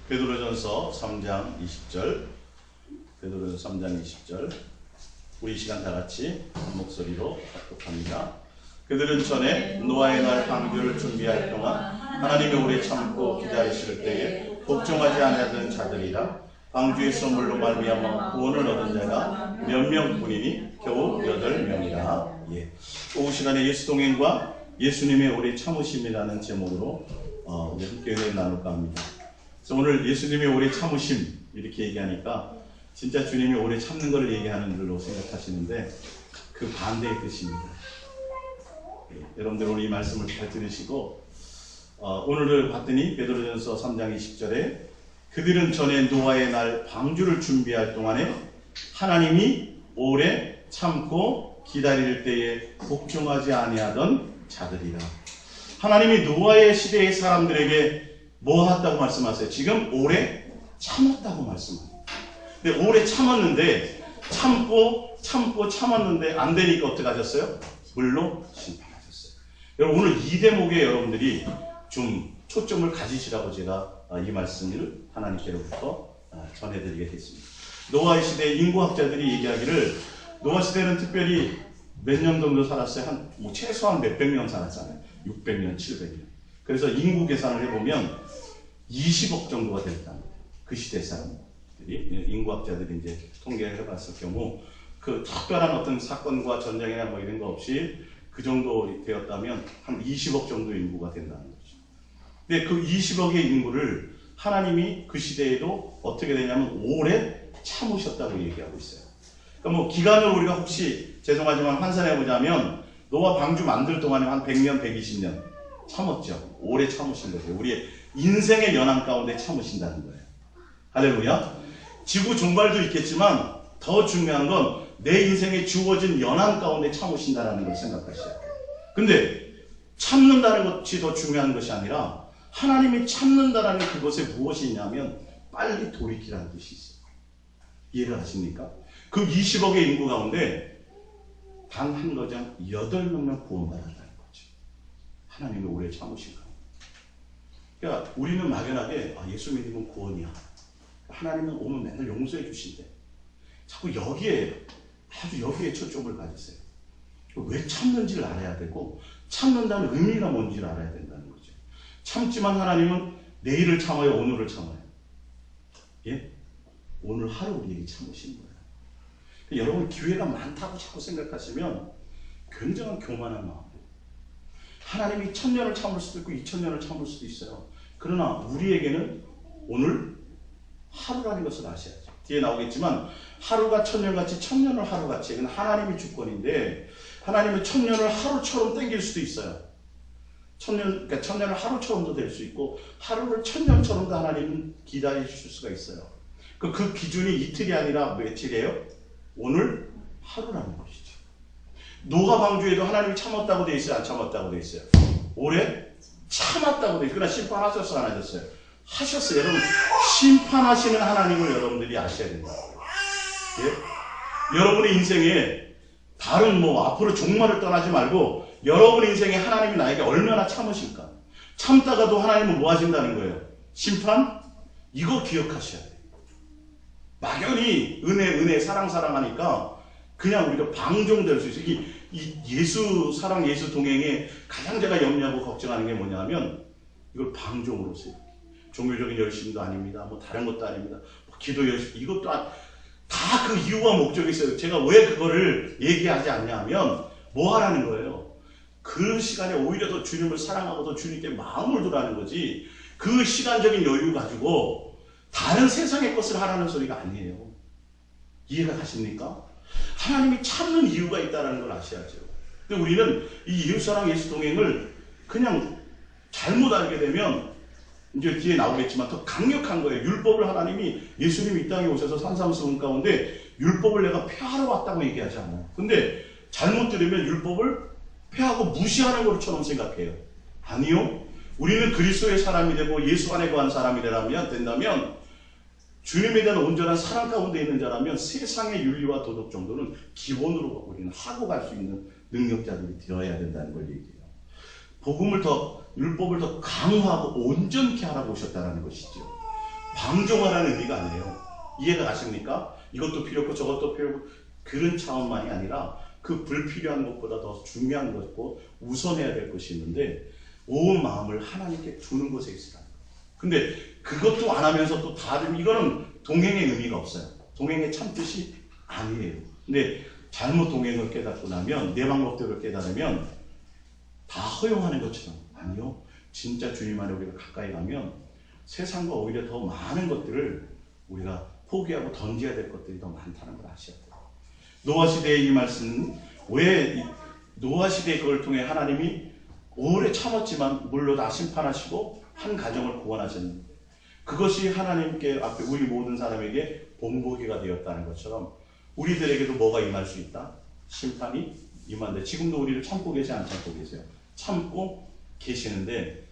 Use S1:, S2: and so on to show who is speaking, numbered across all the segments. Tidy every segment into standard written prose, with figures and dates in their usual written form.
S1: 베드로전서 3장 20절, 베드로전서 3장 20절, 우리 이 시간 다 같이 한 목소리로 합독합니다. 그들은 전에 노아의 날 방주를 준비할 동안 하나님이 오래 참고 기다리실 때에 복종하지 아니하던 자들이라. 방주에서 물로 말미암아 구원을 얻은 자가 몇 명뿐이니 겨우 8명이라. 오후 시간에 예수 동행과 예수님의 오래 참으심이라는 제목으로 우리 함께 은혜를 나눌까 합니다. 그래서 오늘 예수님의 오래 참으심 이렇게 얘기하니까 진짜 주님이 오래 참는 것을 얘기하는 줄로 생각하시는데 그 반대의 뜻입니다. 여러분들 오늘 이 말씀을 잘 들으시고 오늘을 봤더니 베드로전서 3장 20절에 그들은 전에 노아의 날 방주를 준비할 동안에 하나님이 오래 참고 기다릴 때에 복종하지 아니하던 자들이라. 하나님이 노아의 시대의 사람들에게 뭐 했다고 말씀하세요? 지금 오래 참았다고 말씀합니다. 근데 오래 참았는데 참았는데 안 되니까 어떻게 하셨어요? 물로 심판하셨어요. 여러분 오늘 이 대목에 여러분들이 좀 초점을 가지시라고 제가 이 말씀을 하나님께로부터 전해드리겠습니다. 노아의 시대 인구학자들이 얘기하기를 노아 시대는 특별히 몇 년 정도 살았어요? 최소한 몇백 년 살았잖아요. 600년, 700년. 그래서 인구 계산을 해보면 20억 정도가 됐답니다. 그 시대 사람들이, 인구학자들이 이제 통계를 해봤을 경우, 그 특별한 어떤 사건과 전쟁이나 뭐 이런 거 없이 그 정도 되었다면 한 20억 정도 인구가 된다는 거죠. 근데 그 20억의 인구를 하나님이 그 시대에도 어떻게 되냐면 오래 참으셨다고 얘기하고 있어요. 그러니까 뭐 기간을 우리가 혹시 죄송하지만 환산해 보자면 노아 방주 만들 동안에 한 100년, 120년 참았죠. 오래 참으신 거죠. 우리의 인생의 연한 가운데 참으신다는 거예요. 할렐루야. 지구 종말도 있겠지만 더 중요한 건 내 인생에 주어진 연한 가운데 참으신다는 걸 생각하셔야 돼요. 근데 참는다는 것이 더 중요한 것이 아니라 하나님이 참는다라는 그것에 무엇이 있냐면 빨리 돌이키라는 뜻이 있어요. 이해를 하십니까? 그 20억의 인구 가운데 단 한 가정 8명만 구원받았다는 거죠. 하나님이 오래 참으신 거. 그러니까 우리는 막연하게 예수 믿으면 구원이야. 하나님은 오면 맨날 용서해 주신대. 자꾸 아주 여기에 초점을 가지세요. 왜 참는지를 알아야 되고 참는다는 의미가 뭔지를 알아야 된다는 거죠. 참지만 하나님은 내일을 참아요, 오늘을 참아요. 예? 오늘 하루 우리에게 참으신 거예요. 그러니까 여러분 기회가 많다고 자꾸 생각하시면 굉장한 교만한 마음이에요. 하나님이 1000년을 참을 수도 있고 2000년을 참을 수도 있어요. 그러나 우리에게는 오늘 하루라는 것을 아셔야죠. 뒤에 나오겠지만 하루가 1000년같이 1000년을 하루같이 이건 하나님의 주권인데 하나님은 1000년을 하루처럼 땡길 수도 있어요. 1000년을 하루처럼도 될 수 있고 하루를 1000년처럼도 하나님은 기다리실 수가 있어요. 그 기준이 이틀이 아니라 며칠이에요? 오늘 하루라는 것이죠. 노아 방주에도 하나님이 참았다고 돼 있어요? 안 참았다고 돼 있어요? 오래 참았다고 돼 있어요. 그러나 심판하셨어요? 안 하셨어요? 하셨어요. 여러분 심판하시는 하나님을 여러분들이 아셔야 된다고요. 예? 여러분의 인생에 다른 앞으로 종말을 떠나지 말고 여러분 인생에 하나님이 나에게 얼마나 참으실까? 참다가도 하나님은 뭐 하신다는 거예요? 심판? 이거 기억하셔야 돼요. 막연히 은혜 사랑하니까 그냥 우리가 방종될 수 있어요. 이 예수 사랑 예수 동행에 가장 제가 염려하고 걱정하는 게 뭐냐면 이걸 방종으로 써요. 종교적인 열심도 아닙니다. 다른 것도 아닙니다. 기도 열심 이것도 다 그 이유와 목적이 있어요. 제가 왜 그거를 얘기하지 않냐면 뭐 하라는 거예요. 그 시간에 오히려 더 주님을 사랑하고 더 주님께 마음을 두라는 거지 그 시간적인 여유 가지고 다른 세상의 것을 하라는 소리가 아니에요. 이해가 가십니까? 하나님이 참는 이유가 있다는 걸 아셔야죠. 근데 우리는 이 예수사랑 예수 동행을 그냥 잘못 알게 되면 이제 뒤에 나오겠지만 더 강력한 거예요. 율법을 하나님이 예수님이 이 땅에 오셔서 산상수훈 가운데 율법을 내가 폐하러 왔다고 얘기하지 않아요. 근데 잘못 들으면 율법을 폐하고 무시하는 것처럼 생각해요. 아니요. 우리는 그리스도의 사람이 되고 예수 안에 거한 사람이 된다면 주님에 대한 온전한 사랑 가운데 있는 자라면 세상의 윤리와 도덕 정도는 기본으로 우리는 하고 갈 수 있는 능력자들이 되어야 된다는 걸 얘기해요. 율법을 더 강화하고 온전케 하라고 오셨다는 것이죠. 방종하라는 의미가 아니에요. 이해가 가십니까? 이것도 필요 없고 저것도 필요 없고 그런 차원만이 아니라 그 불필요한 것보다 더 중요한 것고 우선해야 될 것이 있는데 온 마음을 하나님께 두는 것에 있으라는 거예요. 근데 그것도 안 하면서 또 다른 이거는 동행의 의미가 없어요. 동행의 참 뜻이 아니에요. 근데 잘못 동행을 깨닫고 나면 내 방법대로 깨달으면 다 허용하는 것처럼 아니요. 진짜 주님 안에 우리가 가까이 가면 세상과 오히려 더 많은 것들을 우리가 포기하고 던져야 될 것들이 더 많다는 걸 아셔야 돼요. 노아 시대의 이 말씀은 왜 노아 시대의 그걸 통해 하나님이 오래 참았지만 물로 다 심판하시고 한 가정을 구원하셨는데 그것이 하나님께 앞에 우리 모든 사람에게 본보기가 되었다는 것처럼 우리들에게도 뭐가 임할 수 있다? 심판이 임한데 지금도 우리를 참고 계세요? 안 참고 계세요? 참고 계시는데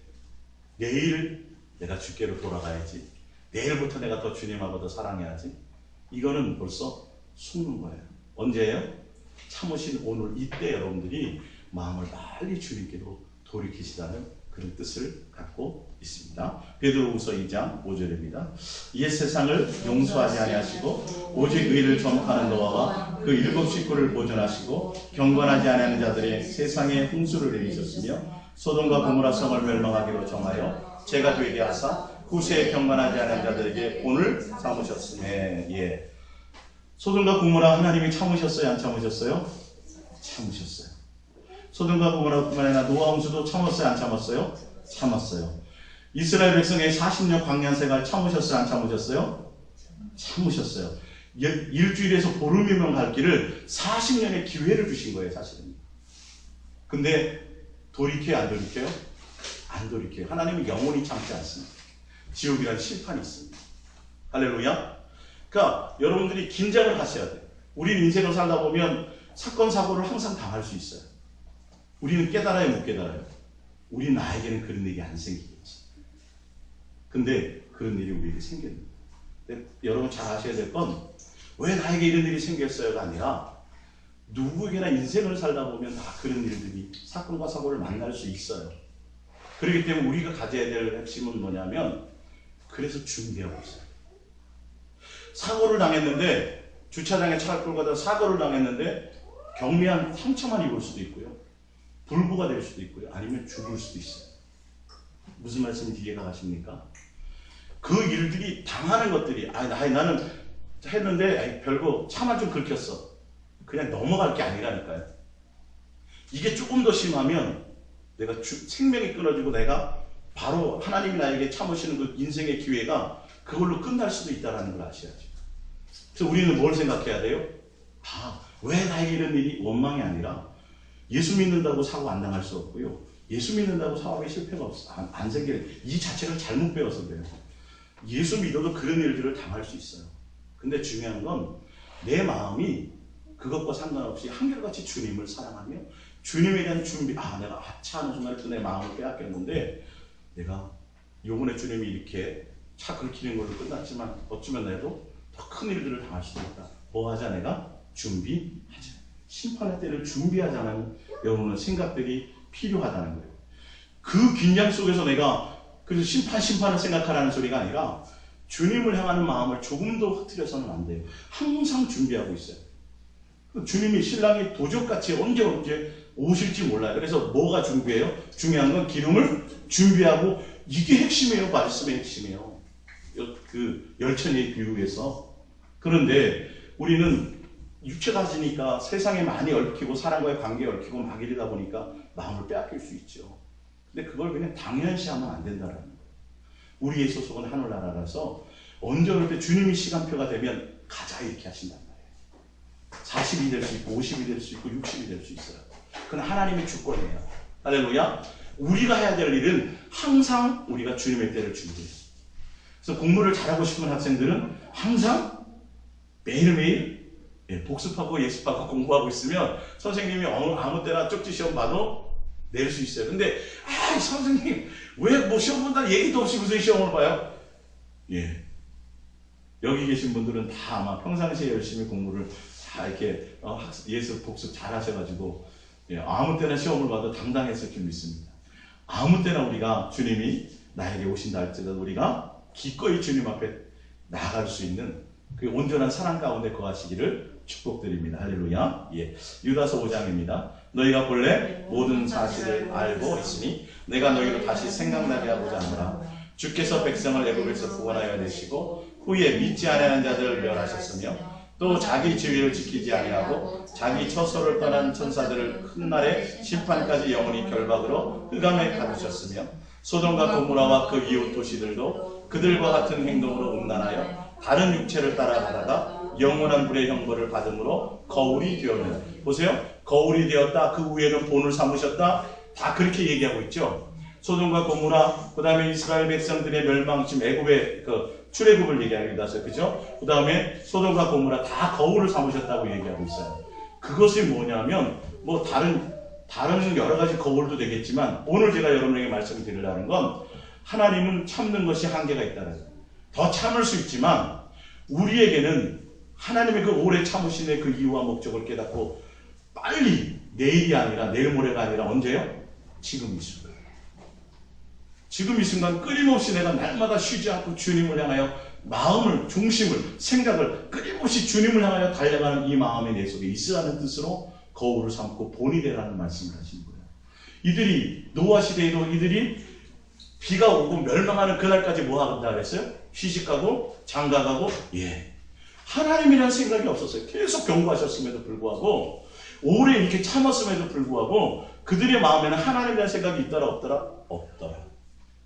S1: 내일 내가 주께로 돌아가야지. 내일부터 내가 더 주님하고 더 사랑해야지. 이거는 벌써 속는 거예요. 언제예요? 참으신 오늘 이때 여러분들이 마음을 빨리 주님께로 돌이키시다는 그런 뜻을 갖고 있습니다. 베드로후서 2장 5절입니다. 옛 세상을 용서하지 아니하시고 오직 의를 전파하는 노아와 그 7 식구를 보존하시고 경건하지 아니하는 자들의 세상에 홍수를 내리셨으며 소돔과 고모라 성을 멸망하기로 정하여 제가 되게 하사 후세에 경건하지 않은 자들에게 본을 삼으셨으네. 예. 소돔과 고모라 하나님이 참으셨어요? 안 참으셨어요? 참으셨어요. 소돔과 고모라뿐만 아니라 노아 홍수도 참았어요? 안 참았어요? 참았어요. 이스라엘 백성의 40년 광야 생활 참으셨어요? 안 참으셨어요? 참으셨어요. 일주일에서 보름이면 갈 길을 40년의 기회를 주신 거예요, 사실은. 근데 돌이켜요? 안 돌이켜요? 안 돌이켜요. 하나님은 영원히 참지 않습니다. 지옥이라는 심판이 있습니다. 할렐루야. 그러니까 여러분들이 긴장을 하셔야 돼요. 우리는 인생을 살다 보면 사건 사고를 항상 당할 수 있어요. 우리는 깨달아요, 못 깨달아요? 우리 나에게는 그런 일이 안 생기겠지. 근데 그런 일이 우리에게 생깁니다. 근데 여러분 잘 아셔야 될 건 왜 나에게 이런 일이 생겼어요가 아니라 누구에게나 인생을 살다 보면 다 그런 일들이 사건과 사고를 만날 수 있어요. 그렇기 때문에 우리가 가져야 될 핵심은 뭐냐면 그래서 준비하고 있어요. 사고를 당했는데 주차장에 차를 끌고 가다가 사고를 당했는데 경미한 상처만 입을 수도 있고요. 불구가 될 수도 있고요. 아니면 죽을 수도 있어요. 무슨 말씀인지 이해가 가십니까? 그 일들이 당하는 것들이 나는 했는데 별거 차만 좀 긁혔어. 그냥 넘어갈 게 아니라니까요. 이게 조금 더 심하면 내가 생명이 끊어지고 내가 바로 하나님이 나에게 참으시는 그 인생의 기회가 그걸로 끝날 수도 있다는 걸 아셔야죠. 그래서 우리는 뭘 생각해야 돼요? 왜 나에게 이런 일이 원망이 아니라 예수 믿는다고 사고 안 당할 수 없고요. 예수 믿는다고 사업에 실패가 안 생길 이 자체를 잘못 배워서 그래요. 예수 믿어도 그런 일들을 당할 수 있어요. 근데 중요한 건 내 마음이 그것과 상관없이 한결같이 주님을 사랑하며 주님에 대한 준비, 내가 하차하는 순간에 또 내 마음을 빼앗겼는데 내가 요번에 주님이 이렇게 차 긁히는 걸로 끝났지만 어쩌면 내도 더 큰 일들을 당할 수도 있다. 뭐 하자? 내가 준비하자. 심판의 때를 준비하자는 여러분의 생각들이 필요하다는 거예요. 그 긴장 속에서 내가 그래서 심판을 생각하라는 소리가 아니라 주님을 향하는 마음을 조금도 흐트려서는 안 돼요. 항상 준비하고 있어요. 주님이 신랑이 도적같이 언제 오실지 몰라요. 그래서 뭐가 중요해요? 중요한 건 기름을 준비하고 이게 핵심이에요. 말씀의 핵심이에요. 그 열천의 비유에서. 그런데 우리는 육체가 지니까 세상에 많이 얽히고 사람과의 관계에 얽히고 막 이러다 보니까 마음을 빼앗길 수 있죠. 근데 그걸 그냥 당연시하면 안 된다는 거예요. 우리의 소속은 하늘나라라서 언제 어느 때 주님이 시간표가 되면 가자 이렇게 하신단 말이에요. 40이 될 수 있고 50이 될 수 있고 60이 될 수 있어요. 그건 하나님의 주권이에요. 할렐루야. 우리가 해야 될 일은 항상 우리가 주님의 때를 준비해요. 그래서 공부를 잘하고 싶은 학생들은 항상 매일매일 복습하고 예습하고 공부하고 있으면 선생님이 아무 때나 쪽지 시험 봐도 낼 수 있어요. 근데 선생님 왜 뭐 시험 본다는 얘기도 없이 무슨 시험을 봐요? 여기 계신 분들은 다 아마 평상시에 열심히 공부를 다 이렇게 예습 복습 잘 하셔가지고 아무 때나 시험을 봐도 당당했을 줄 믿습니다. 아무 때나 우리가 주님이 나에게 오신다 할지라도 우리가 기꺼이 주님 앞에 나아갈 수 있는 그 온전한 사랑 가운데 거하시기를 축복드립니다. 할렐루야. 예. 유다서 5장입니다. 너희가 본래 모든 사실을 알고 있으니 내가 너희로 다시 생각나게 하고자 하노라. 주께서 백성을 애굽에서 구원하여 내시고 후에 믿지 아니하는 자들을 멸하셨으며 또 자기 지위를 지키지 아니하고 자기 처소를 떠난 천사들을 큰 날에 심판까지 영원히 결박으로 흑암에 가두셨으며 소돔과 고모라와 그 이웃 도시들도 그들과 같은 행동으로 음란하여 다른 육체를 따라가다가 영원한 불의 형벌을 받음으로 거울이 되었느니라. 보세요. 거울이 되었다. 그 위에는 본을 삼으셨다. 다 그렇게 얘기하고 있죠. 소돔과 고모라, 그 다음에 이스라엘 백성들의 멸망, 지금 애굽의 그 출애굽을 얘기합니다. 그죠? 그 다음에 소돔과 고모라 다 거울을 삼으셨다고 얘기하고 있어요. 그것이 뭐냐면 뭐 다른 여러 가지 거울도 되겠지만 오늘 제가 여러분에게 말씀드리려는 건 하나님은 참는 것이 한계가 있다는 거예요. 더 참을 수 있지만 우리에게는 하나님의 그 오래 참으심의 그 이유와 목적을 깨닫고 빨리 내일이 아니라 내일 모레가 아니라 언제요? 지금 이 순간. 지금 이 순간 끊임없이 내가 날마다 쉬지 않고 주님을 향하여 마음을, 중심을, 생각을 끊임없이 주님을 향하여 달려가는 이 마음이 내 속에 있으라는 뜻으로 거울을 삼고 본이 되라는 말씀을 하신 거예요. 이들이 노아 시대에도 이들이 비가 오고 멸망하는 그날까지 뭐 한다 그랬어요? 시집가고 장가가고 하나님이라는 생각이 없었어요. 계속 경고하셨음에도 불구하고 오래 이렇게 참았음에도 불구하고 그들의 마음에는 하나님이라는 생각이 있더라 없더라? 없더라.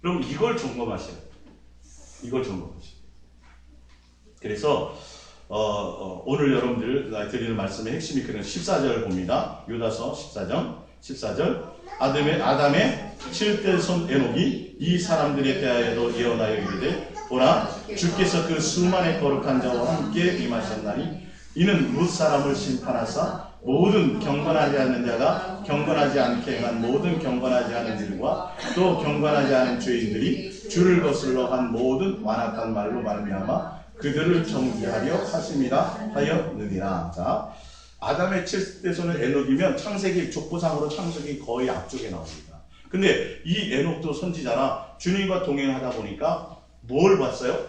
S1: 그럼 이걸 점검하셔야 돼요. 이걸 점검하셔야 돼요. 그래서 오늘 여러분들 드리는 말씀의 핵심이 그런 14절 봅니다. 유다서 14절 아담의 7대 손 에녹이 이 사람들에 대하여도 예언하여 이르되 보라 주께서 그 수만의 거룩한 자와 함께 임하셨나니 이는 뭇 사람을 심판하사 모든 경건하지 않는 자가 경건하지 않게 행한 모든 경건하지 않은 일과 또 경건하지 않은 죄인들이 주를 거슬러 한 모든 완악한 말로 말미암아 그들을 정죄하려 하심이라 하였느니라. 자, 아담의 7대 손은 에녹이면 창세기 족보상으로 창세기 거의 앞쪽에 나옵니다. 근데 이 에녹도 선지자라 주님과 동행하다 보니까 뭘 봤어요?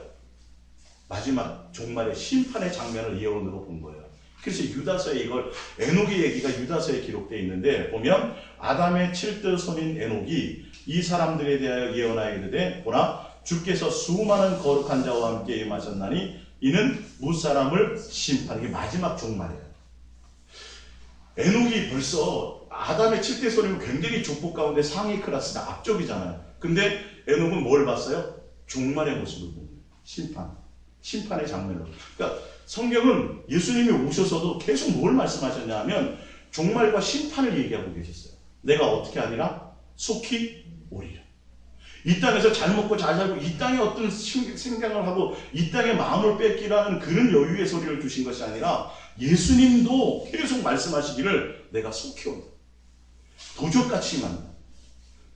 S1: 마지막 종말의 심판의 장면을 예언으로 본 거예요. 그래서 유다서에 이걸 에녹의 얘기가 유다서에 기록되어 있는데 보면 아담의 7대 손인 에녹이 이 사람들에 대하여 예언하여 이르되 보라 주께서 수많은 거룩한 자와 함께 임하셨나니 이는 무사람을 심판. 이게 마지막 종말이에요. 에녹이 벌써 아담의 7대 손이면 굉장히 족보 가운데 상위 클래스다. 앞쪽이잖아요. 근데 에녹은 뭘 봤어요? 종말의 모습을 본 거예요. 심판의 장면으로. 그러니까 성경은 예수님이 오셔서도 계속 뭘 말씀하셨냐 하면 종말과 심판을 얘기하고 계셨어요. 내가 어떻게 하리라? 속히 오리라. 이 땅에서 잘 먹고 잘 살고 이 땅에 어떤 생각을 하고 이 땅에 마음을 뺏기라는 그런 여유의 소리를 주신 것이 아니라 예수님도 계속 말씀하시기를 내가 속히 온다. 도적같이 만나.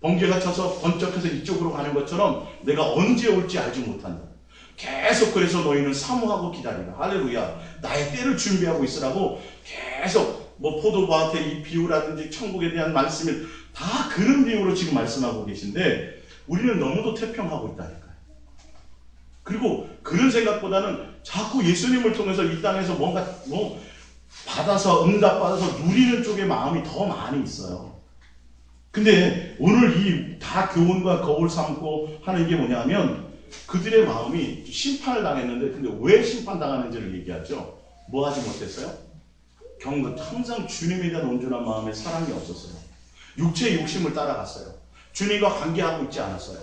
S1: 번개가 쳐서 번쩍해서 이쪽으로 가는 것처럼 내가 언제 올지 알지 못한다. 계속 그래서 너희는 사모하고 기다리라. 할렐루야. 나의 때를 준비하고 있으라고 계속 뭐 포도밭의 이 비유라든지 천국에 대한 말씀을 다 그런 비유로 지금 말씀하고 계신데 우리는 너무도 태평하고 있다니까요. 그리고 그런 생각보다는 자꾸 예수님을 통해서 이 땅에서 뭔가 받아서 응답받아서 누리는 쪽에 마음이 더 많이 있어요. 근데 오늘 이 다 교훈과 거울 삼고 하는 게 뭐냐면 그들의 마음이 심판을 당했는데 근데 왜 심판당하는지를 얘기하죠. 뭐 하지 못했어요? 항상 주님에 대한 온전한 마음에 사랑이 없었어요. 육체의 욕심을 따라갔어요. 주님과 관계하고 있지 않았어요.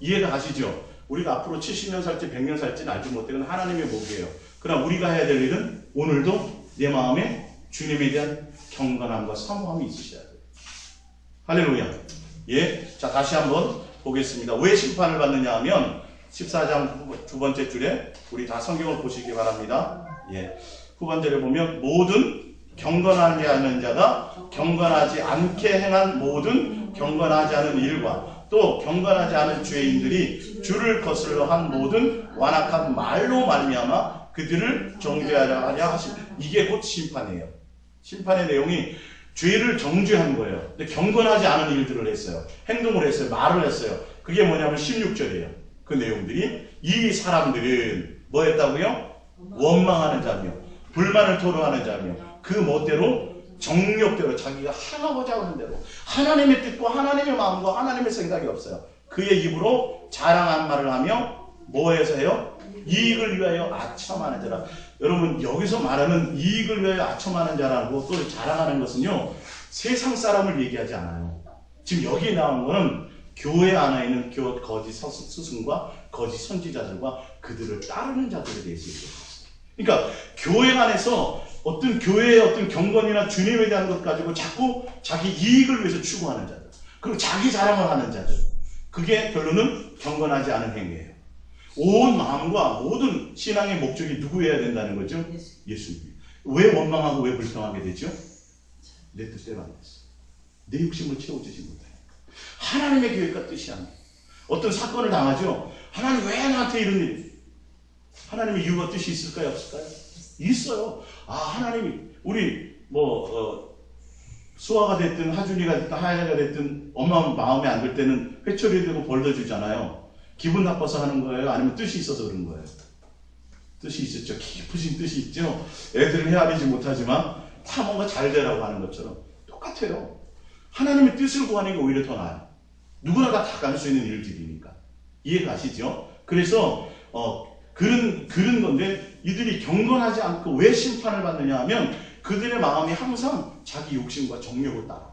S1: 이해가 가시죠? 우리가 앞으로 70년 살지 100년 살지는 알지 못해요. 하나님의 복이에요. 그러나 우리가 해야 될 일은 오늘도 내 마음에 주님에 대한 경건함과 사모함이 있으셔야 돼요. 할렐루야. 예. 자, 다시 한번 보겠습니다. 왜 심판을 받느냐 하면 14장 두 번째 줄에 우리 다 성경을 보시기 바랍니다. 예. 후반절에 보면 모든 경건하지 않은 자가 경건하지 않게 행한 모든 경건하지 않은 일과 또 경건하지 않은 죄인들이 주를 거슬러 한 모든 완악한 말로 말미암아 그들을 정죄하려 하심. 이게 곧 심판이에요. 심판의 내용이 죄를 정죄한 거예요. 근데 경건하지 않은 일들을 했어요. 행동을 했어요. 말을 했어요. 그게 뭐냐면 16절이에요. 그 내용들이 이 사람들은 뭐였다고요? 원망하는 자며 불만을 토로하는 자며 그 멋대로 정욕대로 자기가 하고자 하는 대로 하나님의 뜻과 하나님의 마음과 하나님의 생각이 없어요. 그의 입으로 자랑한 말을 하며 뭐해서 해요? 이익을 위하여 아첨하는 자라. 여러분 여기서 말하는 이익을 위하여 아첨하는 자라고 또 자랑하는 것은요 세상 사람을 얘기하지 않아요. 지금 여기에 나온 거는 교회 안에 있는 거짓 스승과 거짓 선지자들과 그들을 따르는 자들에 대해서 얘기했어요. 그러니까 교회 안에서 어떤 교회의 어떤 경건이나 주님에 대한 것 가지고 자꾸 자기 이익을 위해서 추구하는 자들, 그리고 자기 자랑을 하는 자들, 그게 결론은 경건하지 않은 행위예요. 온 마음과 모든 신앙의 목적이 누구여야 된다는 거죠? 예수님. 왜 원망하고 왜 불평하게 되죠? 내 뜻대로 안 됐어. 내 욕심을 채워주지 못해. 하나님의 계획과 뜻이 아니에요. 어떤 사건을 당하죠. 하나님 왜 나한테 이런 일이? 하나님의 이유가 뜻이 있을까요? 없을까요? 있어요. 아 하나님이 우리 수아가 됐든 하준이가 됐든 하야가 됐든 엄마 마음에 안 들 때는 회초리 들고 벌도 주잖아요. 기분 나빠서 하는 거예요? 아니면 뜻이 있어서 그런 거예요? 뜻이 있었죠. 깊으신 뜻이 있죠. 애들은 헤아리지 못하지만 다 뭔가 잘 되라고 하는 것처럼 똑같아요. 하나님의 뜻을 구하는 게 오히려 더 나아요. 누구나 다 갈 수 있는 일들이니까. 이해가시죠? 그래서 그런 건데 이들이 경건하지 않고 왜 심판을 받느냐 하면 그들의 마음이 항상 자기 욕심과 정욕을 따라.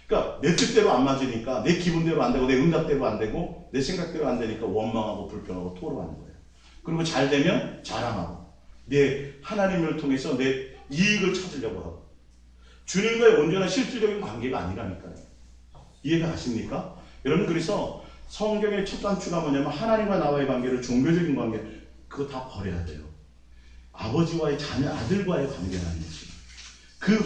S1: 그러니까 내 뜻대로 안 맞으니까 내 기분대로 안 되고 내 응답대로 안 되고 내 생각대로 안 되니까 원망하고 불평하고 토로하는 거예요. 그리고 잘 되면 자랑하고 내 하나님을 통해서 내 이익을 찾으려고 하고 주님과의 온전한 실질적인 관계가 아니라니까요. 이해가 가십니까? 여러분 그래서 성경의 첫 단추가 뭐냐면 하나님과 나와의 관계를 종교적인 관계 그거 다 버려야 돼요. 아버지와의 자녀 아들과의 관계라는 것이 그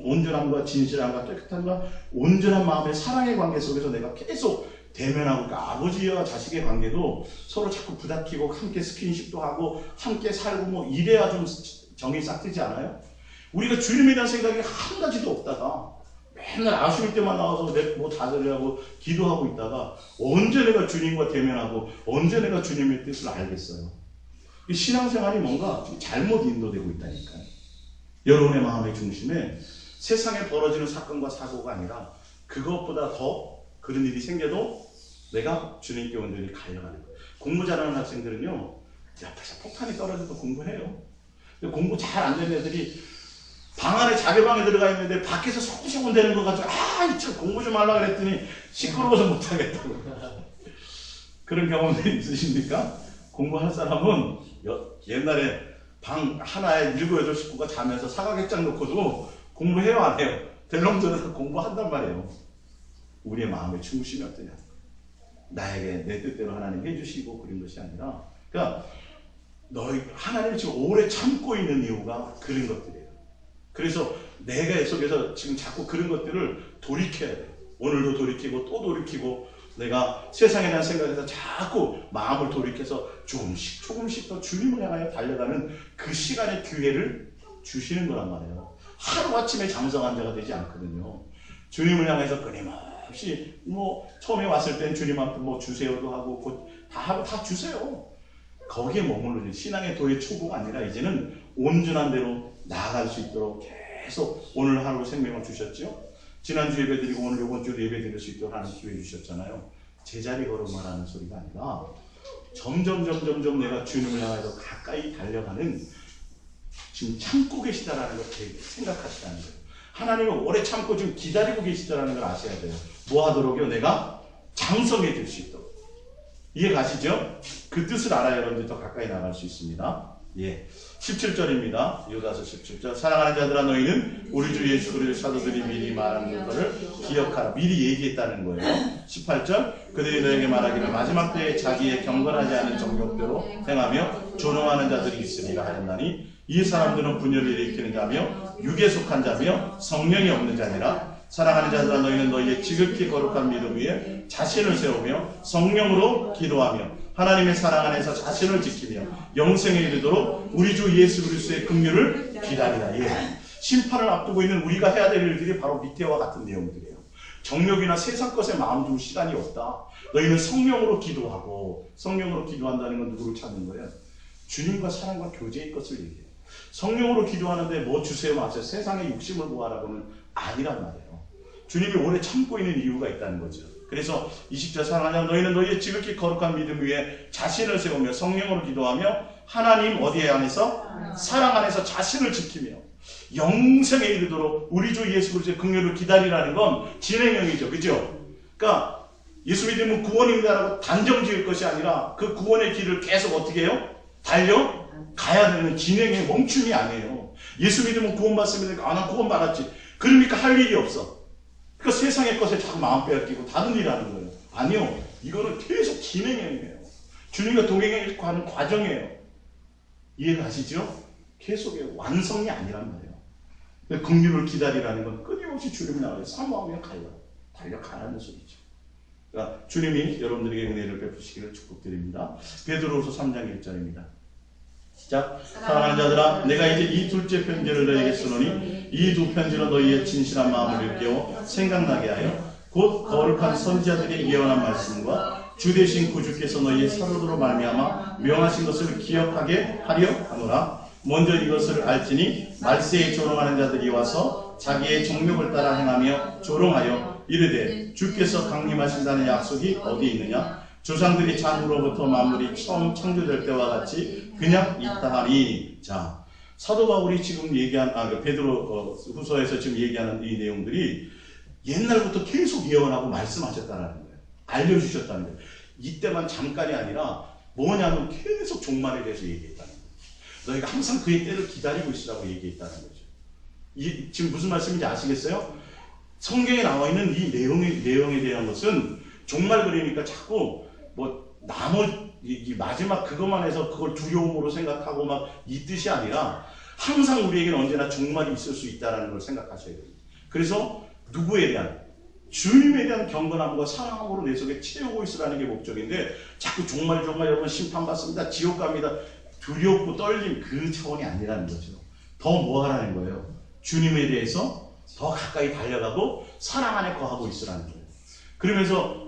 S1: 온전함과 진실함과 깨끗함과 온전한 마음의 사랑의 관계 속에서 내가 계속 대면하고 그러니까 아버지와 자식의 관계도 서로 자꾸 부닥치고 함께 스킨십도 하고 함께 살고 뭐 이래야 좀 정이 싹 트지 않아요? 우리가 주님에 대한 생각이 한 가지도 없다가 맨날 아쉬울 때만 나와서 뭐 다들으라고 기도하고 있다가 언제 내가 주님과 대면하고 언제 내가 주님의 뜻을 알겠어요? 이 신앙생활이 뭔가 잘못 인도되고 있다니까요. 여러분의 마음의 중심에 세상에 벌어지는 사건과 사고가 아니라 그것보다 더 그런 일이 생겨도 내가 주님께 온전히 가려가는 거예요. 공부 잘하는 학생들은요 옆에서 폭탄이 떨어져도 공부해요. 근데 공부 잘 안 되는 애들이 방 안에 자기 방에 들어가 있는데 밖에서 소곤소곤 되는 거 가지고 참 공부 좀 하려고 그랬더니 시끄러워서 못하겠다고. 그런 경험들이 있으십니까? 공부할 사람은 옛날에 방 하나에 7, 8 식구가 자면서 사각액장 놓고도 공부해요 안 해요? 델롱들은 공부한단 말이에요. 우리의 마음의 중심이 어떠냐? 나에게 내 뜻대로 하나님 해주시고 그런 것이 아니라 그러니까 하나님이 지금 오래 참고 있는 이유가 그런 것들이에요. 그래서 내가 속에서 지금 자꾸 그런 것들을 돌이켜야 돼요. 오늘도 돌이키고 또 돌이키고 내가 세상에 대한 생각에서 자꾸 마음을 돌이켜서 조금씩 더 주님을 향하여 달려가는 그 시간의 기회를 주시는 거란 말이에요. 하루아침에 장성한 자가 되지 않거든요. 주님을 향해서 끊임없이 처음에 왔을 땐 주님한테 주세요도 하고 곧 다 주세요. 거기에 머무르는 신앙의 도의 초보가 아니라 이제는 온전한 대로 나아갈 수 있도록 계속 오늘 하루 생명을 주셨죠. 지난주 예배 드리고 오늘 이번 주도 예배 드릴 수 있도록 하는 기회 주셨잖아요. 제자리 걸음만 하는 소리가 아니라 점점 내가 주님을 향해서 가까이 달려가는 지금 참고 계시다라는 걸 생각하시다는 거예요. 하나님은 오래 참고 지금 기다리고 계시다라는 걸 아셔야 돼요. 뭐 하도록요? 내가 장성해질 수 있도록. 이해 가시죠? 그 뜻을 알아야 여러분들 더 가까이 나갈 수 있습니다. 예, 17절입니다. 유다서 17절. 사랑하는 자들아 너희는 우리 주 예수 그리스도의 사도들이 미리 말한 것을 기억하라. 미리 얘기했다는 거예요. 18절. 그들이 너에게 말하기를 마지막 때에 자기의 경건하지 않은 정욕대로 행하며 조롱하는 자들이 있으리라 하였나니 이 사람들은 분열을 일으키는 자며 육에 속한 자며 성령이 없는 자니라. 사랑하는 자들아 너희는 너희의 지극히 거룩한 믿음 위에 자신을 세우며 성령으로 기도하며 하나님의 사랑 안에서 자신을 지키며 영생에 이르도록 우리 주 예수 그리스도의 긍휼을 기다리라. 예. 심판을 앞두고 있는 우리가 해야 될 일들이 바로 밑에와 같은 내용들이에요. 정욕이나 세상 것에 마음 둘 시간이 없다. 너희는 성령으로 기도하고, 성령으로 기도한다는 건 누구를 찾는 거예요? 주님과 사랑과 교제의 것을 얘기해요. 성령으로 기도하는데 뭐 주세요 마세요. 세상의 욕심을 구하라고는 아니란 말이에요. 주님이 오래 참고 있는 이유가 있다는 거죠. 그래서 20절 사랑하냐 너희는 너희의 지극히 거룩한 믿음 위에 자신을 세우며 성령으로 기도하며 하나님 어디에 안에서? 사랑 안에서 자신을 지키며 영생에 이르도록 우리 주 예수 그리스도의 긍휼을 기다리라는 건 진행형이죠. 그죠? 그러니까 예수 믿으면 구원입니다라고 단정 지을 것이 아니라 그 구원의 길을 계속 어떻게 해요? 달려가야 되는 진행의 멈춤이 아니에요. 예수 믿으면 구원받습니다. 아, 난 구원받았지. 그러니까 할 일이 없어. 그러니까 세상의 것에 자꾸 마음 빼앗기고 다른 일 하는 거예요. 아니요. 이거는 계속 진행형이에요. 주님과 동행하는 과정이에요. 이해가시죠? 계속의 완성이 아니란 말이에요. 긍휼을 기다리라는 건 끊임없이 주님 나라에 사모하며 달려가라는 소리죠. 그러니까 주님이 여러분들에게 은혜를 베푸시기를 축복드립니다. 베드로후서 3장 1절입니다. 시작. 사랑하는 자들아 내가 이제 이 둘째 편지를 너희에게 쓰노니 이 두 편지로 너희의 진실한 마음을 일깨워 생각나게 하여 곧 거룩한 선지자들의 예언한 말씀과 주 되신 구주께서 너희의 사도로 말미암아 명하신 것을 기억하게 하려 하노라. 먼저 이것을 알지니 말세에 조롱하는 자들이 와서 자기의 정욕을 따라 행하며 조롱하여 이르되 주께서 강림하신다는 약속이 어디 있느냐? 조상들이 잔으로부터 만물이 처음 창조될 때와 같이 그냥 있다 하니. 자, 사도 바울이 지금 얘기한 베드로 후서에서 지금 얘기하는 이 내용들이 옛날부터 계속 예언하고 말씀하셨다는 거예요. 알려주셨다는 거예요. 이때만 잠깐이 아니라 뭐냐면 계속 종말에 대해서 얘기했다는 거예요. 너희가 항상 그의 때를 기다리고 있으라고 얘기했다는 거죠. 지금 무슨 말씀인지 아시겠어요? 성경에 나와 있는 이 내용에 대한 것은 종말 그러니까 자꾸 뭐 이 마지막 그것만 해서 그걸 두려움으로 생각하고 막 이 뜻이 아니라 항상 우리에게는 언제나 종말이 있을 수 있다는 걸 생각하셔야 됩니다. 그래서 누구에 대한? 주님에 대한 경건함과 사랑함으로 내 속에 채우고 있으라는 게 목적인데 자꾸 종말 여러분 심판받습니다. 지옥 갑니다. 두렵고 떨림 그 차원이 아니라는 거죠. 더 뭐 하라는 거예요? 주님에 대해서 더 가까이 달려가고 사랑 안에 거하고 있으라는 거예요. 그러면서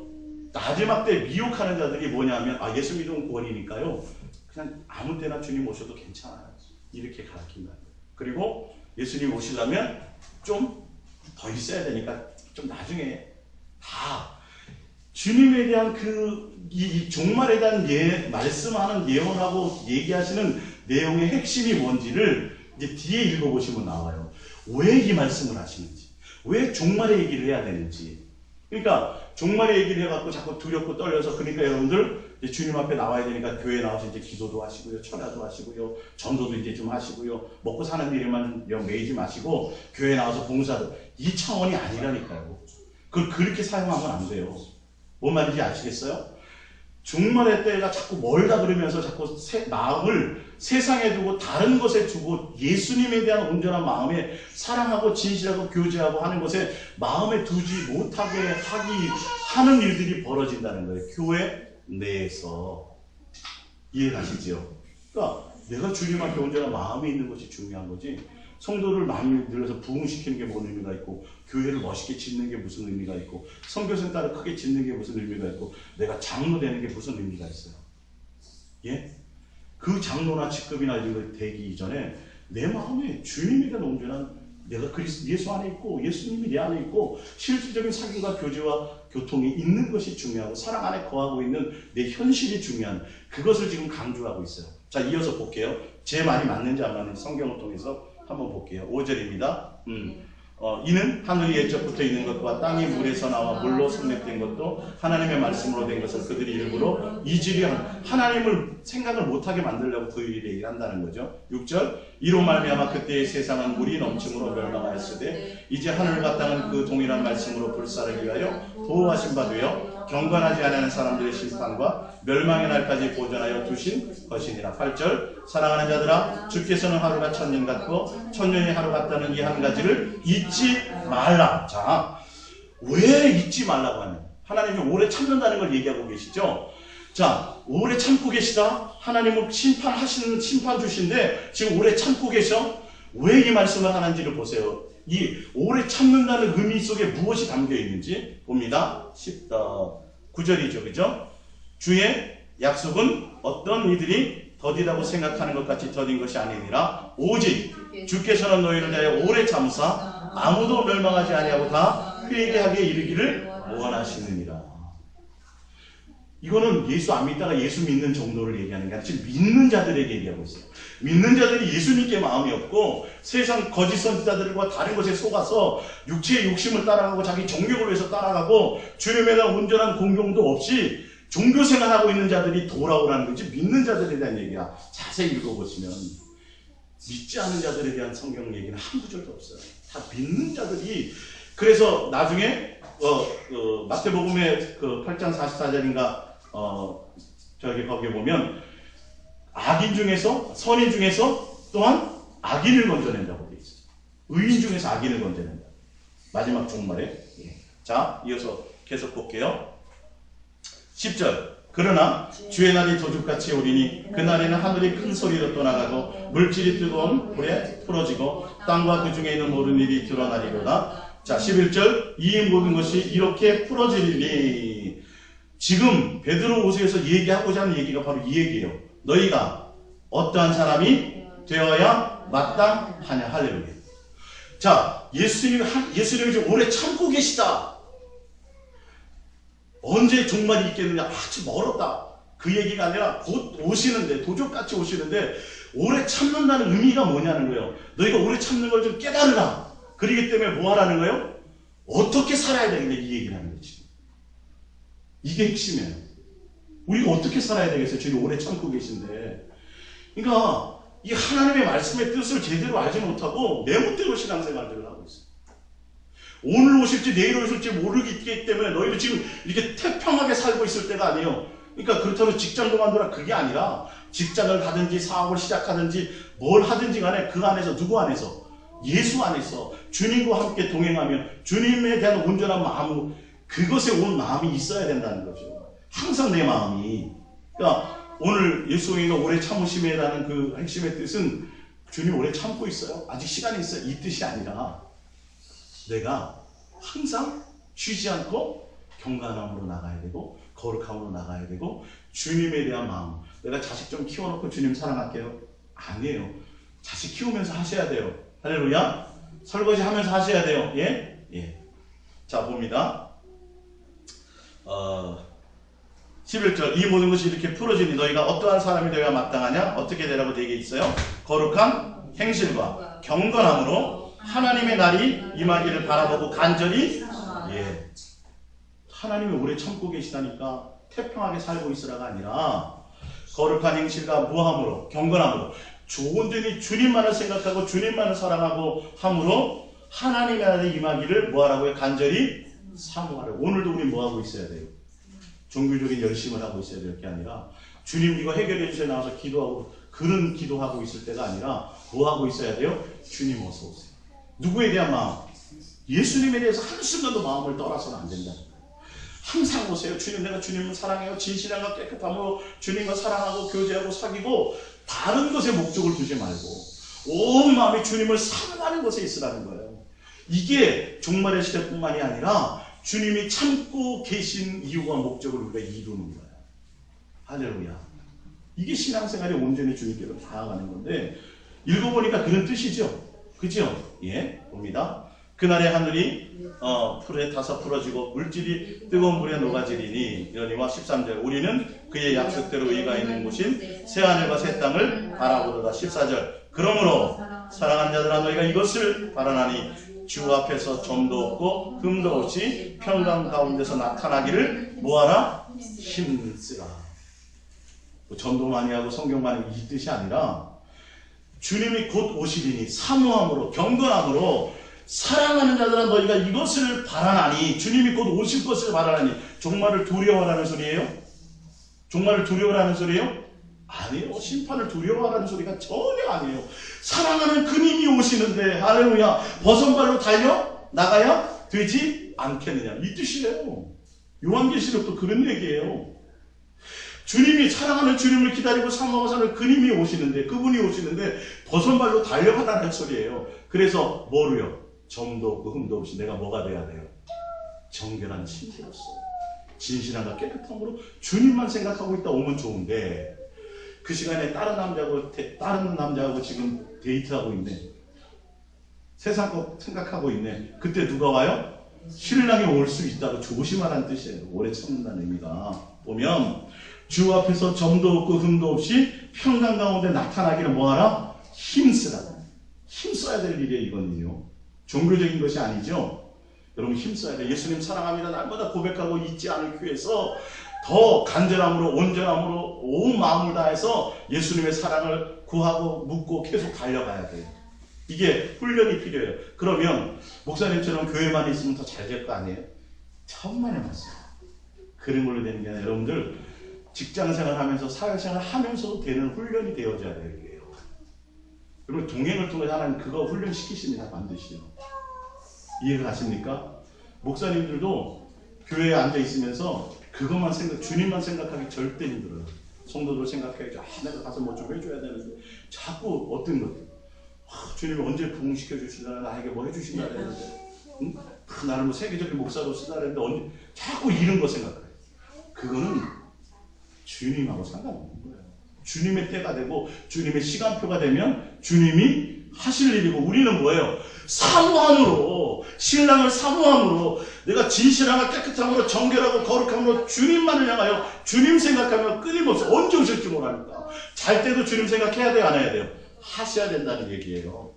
S1: 마지막 때 미혹하는 자들이 뭐냐면 예수 믿으면 구원이니까요. 그냥 아무 때나 주님 오셔도 괜찮아요. 이렇게 가르친다는 거예요. 그리고 예수님 오시려면 좀 더 있어야 되니까 좀 나중에 다 주님에 대한 이 종말에 대한 말씀하는 예언하고 얘기하시는 내용의 핵심이 뭔지를 이제 뒤에 읽어보시면 나와요. 왜 이 말씀을 하시는지, 왜 종말의 얘기를 해야 되는지. 그러니까 종말의 얘기를 해갖고 자꾸 두렵고 떨려서 그러니까 여러분들 이제 주님 앞에 나와야 되니까 교회 나와서 이제 기도도 하시고요, 철야도 하시고요, 전도도 이제 좀 하시고요, 먹고 사는 일에만 매이지 마시고 교회 나와서 봉사도 이 차원이 아니라니까요. 그걸 그렇게 사용하면 안 돼요. 뭔 말인지 아시겠어요? 종말의 때가 자꾸 멀다 그러면서 자꾸 마음을 세상에 두고 다른 것에 두고 예수님에 대한 온전한 마음에 사랑하고 진실하고 교제하고 하는 것에 마음에 두지 못하게 하는 일들이 벌어진다는 거예요. 교회 내에서. 이해가시죠? 그러니까 내가 주님 앞에 온전한 마음이 있는 것이 중요한 거지 성도를 많이 늘려서 부흥시키는 게 뭔 의미가 있고 교회를 멋있게 짓는 게 무슨 의미가 있고 선교센터를 크게 짓는 게 무슨 의미가 있고 내가 장로 되는 게 무슨 의미가 있어요? 예? 그 장로나 직급이나 이런 걸 되기 이전에 내 마음에 주님에 대한 온전한 내가 예수 안에 있고 예수님이 내 안에 있고 실질적인 사귐과 교제와 교통이 있는 것이 중요하고 사랑 안에 거하고 있는 내 현실이 중요한 그것을 지금 강조하고 있어요. 자, 이어서 볼게요. 제 말이 맞는지 안 맞는지 성경을 통해서 한번 볼게요. 5절입니다. 이는 하늘이 옛적부터 있는 것과 땅이 물에서 나와 물로 성립된 것도 하나님의 말씀으로 된 것을 그들이 일부러 잊으려 하나님을 생각을 못하게 만들려고 그 일에 얘기를 한다는 거죠. 6절 이로 말미암아 그때의 세상은 물이 넘침으로 멸망하였으되 이제 하늘과 땅은 그 동일한 말씀으로 불사르기 위하여 보호하신 바 되어 경건하지 않은 사람들의 심판과 멸망의 날까지 보존하여 두신 것이니라. 8절 사랑하는 자들아 주께서는 하루가 천년 같고 천년이 하루 같다는 이 한 가지를 잊지 말라. 자, 왜 잊지 말라고 하냐? 하나님이 오래 참는다는 걸 얘기하고 계시죠. 자, 오래 참고 계시다. 하나님은 심판 주신데 지금 오래 참고 계셔. 왜 이 말씀을 하는지를 보세요. 이 오래 참는다는 의미 속에 무엇이 담겨 있는지 봅니다. 9절이죠. 그죠? 주의 약속은 어떤 이들이 더디다고 생각하는 것 같이 더딘 것이 아니니라. 오직 주께서는 너희를 대하여 오래 참으사 아무도 멸망하지 아니하고 다 회개하게 이르기를 원하시느니라. 이거는 예수 안 믿다가 예수 믿는 정도를 얘기하는 게 아니라 지금 믿는 자들에게 얘기하고 있어요. 믿는 자들이 예수 믿게 마음이 없고 세상 거짓 선지자들과 다른 것에 속아서 육체의 욕심을 따라가고 자기 정욕을 위해서 따라가고 주님에 대한 온전한 공경도 없이 종교 생활하고 있는 자들이 돌아오라는 거지, 믿는 자들에 대한 얘기야. 자세히 읽어보시면 믿지 않은 자들에 대한 성경 얘기는 한 구절도 없어요. 다 믿는 자들이. 그래서 나중에 마태복음의 8장 44절인가 거기에 보면 악인 중에서 선인 중에서 또한 악인을 건져낸다고 되어 있어요. 의인 중에서 악인을 건져낸다. 마지막 종말에. 자, 이어서 계속 볼게요. 10절. 그러나 주의 날이 도둑같이 오리니 그날에는 하늘이 큰 소리로 떠나가고 물질이 뜨거운 불에 풀어지고 땅과 그 중에 있는 모든 일이 드러나리로다. 자, 11절. 이 모든 것이 이렇게 풀어지리니. 지금 베드로후서에서 얘기하고자 하는 얘기가 바로 이 얘기예요. 너희가 어떠한 사람이 되어야 마땅하냐. 할렐루야. 자, 예수님이 좀 오래 참고 계시다. 언제 종말이 있겠느냐. 아주 멀었다. 그 얘기가 아니라 곧 오시는데, 도적같이 오시는데 오래 참는다는 의미가 뭐냐는 거예요. 너희가 오래 참는 걸 좀 깨달으라. 그러기 때문에 뭐 하라는 거예요? 어떻게 살아야 되겠냐, 이 얘기를 하는 거지. 이게 핵심이에요. 우리가 어떻게 살아야 되겠어요? 저희 오래 참고 계신데. 그러니까 이 하나님의 말씀의 뜻을 제대로 알지 못하고 내 멋대로 신앙생활들을 하고 있어요. 오늘 오실지 내일 오실지 모르기 때문에 너희도 지금 이렇게 태평하게 살고 있을 때가 아니에요. 그러니까 그렇다고 직장 그만두라, 그게 아니라 직장을 가든지 사업을 시작하든지 뭘 하든지 간에 그 안에서, 누구 안에서? 예수 안에서 주님과 함께 동행하며 주님에 대한 온전한 마음, 그것에 온 마음이 있어야 된다는 거죠. 항상 내 마음이. 그러니까 오늘 예수님과 오래 참으심이라는 그 핵심의 뜻은 주님 오래 참고 있어요. 아직 시간이 있어요. 이 뜻이 아니라 내가 항상 쉬지 않고 경건함으로 나가야 되고 거룩함으로 나가야 되고 주님에 대한 마음. 내가 자식 좀 키워놓고 주님 사랑할게요. 아니에요. 자식 키우면서 하셔야 돼요. 할렐루야. 설거지 하면서 하셔야 돼요. 예? 예. 자, 봅니다. 11절. 이 모든 것이 이렇게 풀어지니 너희가 어떠한 사람이 되어야 마땅하냐? 어떻게 되라고 되게 있어요? 거룩한 행실과 경건함으로 하나님의 날이 임하기를 바라보고 간절히. 예. 하나님이 오래 참고 계시다니까 태평하게 살고 있으라가 아니라 거룩한 행실과 무함으로, 경건함으로, 온전히 주님만을 생각하고 주님만을 사랑하고 함으로 하나님의 날이 임하기를 뭐하라고요? 간절히 사모하라. 오늘도 우리 뭐하고 있어야 돼요? 종교적인 열심을 하고 있어야 될 게 아니라 주님 이거 해결해 주셔야 나와서 기도하고, 그런 기도하고 있을 때가 아니라 뭐하고 있어야 돼요? 주님 어서 오세요. 누구에 대한 마음? 예수님에 대해서 한순간도 마음을 떠나서는 안 된다. 항상 오세요. 주님, 내가 주님을 사랑해요. 진실함과 깨끗함으로 주님과 사랑하고 교제하고 사귀고 다른 것에 목적을 두지 말고 온 마음이 주님을 사랑하는 것에 있으라는 거예요. 이게 종말의 시대뿐만이 아니라 주님이 참고 계신 이유와 목적을 우리가 이루는 거예요. 할렐루야. 이게 신앙생활이 온전히 주님께로 나아가는 건데, 읽어보니까 그런 뜻이죠. 그죠? 예, 봅니다. 그날의 하늘이 풀에 타서 풀어지고 물질이 뜨거운 불에 녹아지리니 이러니와 13절. 우리는 그의 약속대로 의가 있는 곳인 새하늘과 새 땅을 바라보도다. 14절. 그러므로 사랑하는 자들아 너희가 이것을 바라나니 주 앞에서 점도 없고 흠도 없이 평강 가운데서 나타나기를 뭐하라? 힘쓰라. 전도 많이 하고 성경 많이 하고 이 뜻이 아니라 주님이 곧 오시리니 사모함으로 경건함으로 사랑하는 자들아 너희가 이것을 바라나니, 주님이 곧 오실 것을 바라나니. 종말을 두려워하라는 소리예요? 종말을 두려워하라는 소리예요? 아니에요. 심판을 두려워하라는 소리가 전혀 아니에요. 사랑하는 그님이 오시는데 할렐루야, 버선발로 달려 나가야 되지 않겠느냐, 이 뜻이에요. 요한계시록도 그런 얘기예요. 주님이, 사랑하는 주님을 기다리고 사모하고 사는 그님이 오시는데, 그분이 오시는데 버선발로 달려가라는 소리예요. 그래서 뭐로요? 점도 없고 흠도 없이 내가 뭐가 돼야 돼요? 정결한 신비로서 진실함과 깨끗함으로 주님만 생각하고 있다 오면 좋은데, 그 시간에 다른 남자하고 지금 데이트하고 있네. 세상 거 생각하고 있네. 그때 누가 와요? 신랑이 올 수 있다고 조심하라는 뜻이에요. 오래 참는다는 의미가. 보면 주 앞에서 점도 없고 흠도 없이 평강 가운데 나타나기를 뭐하라? 힘쓰라. 힘써야 될 일이에요. 이거는요. 종교적인 것이 아니죠. 여러분 힘써야 돼요. 예수님 사랑합니다. 날마다 고백하고 잊지 않기 위해서 더 간절함으로 온전함으로 온 마음을 다해서 예수님의 사랑을 구하고 묻고 계속 달려가야 돼요. 이게 훈련이 필요해요. 그러면 목사님처럼 교회만 있으면 더 잘 될 거 아니에요? 천만의 말씀. 그런 걸로 되는 게 아니라 여러분들 직장생활 하면서 사회생활 하면서도 되는 훈련이 되어져야 돼요. 이게요. 여러분 동행을 통해서 하나님 그거 훈련시키십니다. 반드시요. 이해가 가십니까? 목사님들도 교회에 앉아 있으면서 그것만 주님만 생각하기 절대 힘들어요. 성도들 생각해야지. 내가 가서 뭐 좀 해줘야 되는데 자꾸 어떤 것들. 주님이 언제 부흥시켜 주시려나, 나에게 뭐 해주신다 그랬는데, 응? 나를 뭐 세계적인 목사로 쓰다 그랬는데 언제 자꾸 이런 거 생각해요. 그거는 주님하고 상관없는 거예요. 주님의 때가 되고 주님의 시간표가 되면 주님이 하실 일이고, 우리는 뭐예요? 사모함으로, 신랑을 사모함으로, 내가 진실함과 깨끗함으로, 정결하고 거룩함으로 주님만을 향하여 주님 생각하며 끊임없이 언제 오실지 모르니까 잘 때도 주님 생각해야 돼요? 안 해야 돼요? 하셔야 된다는 얘기예요.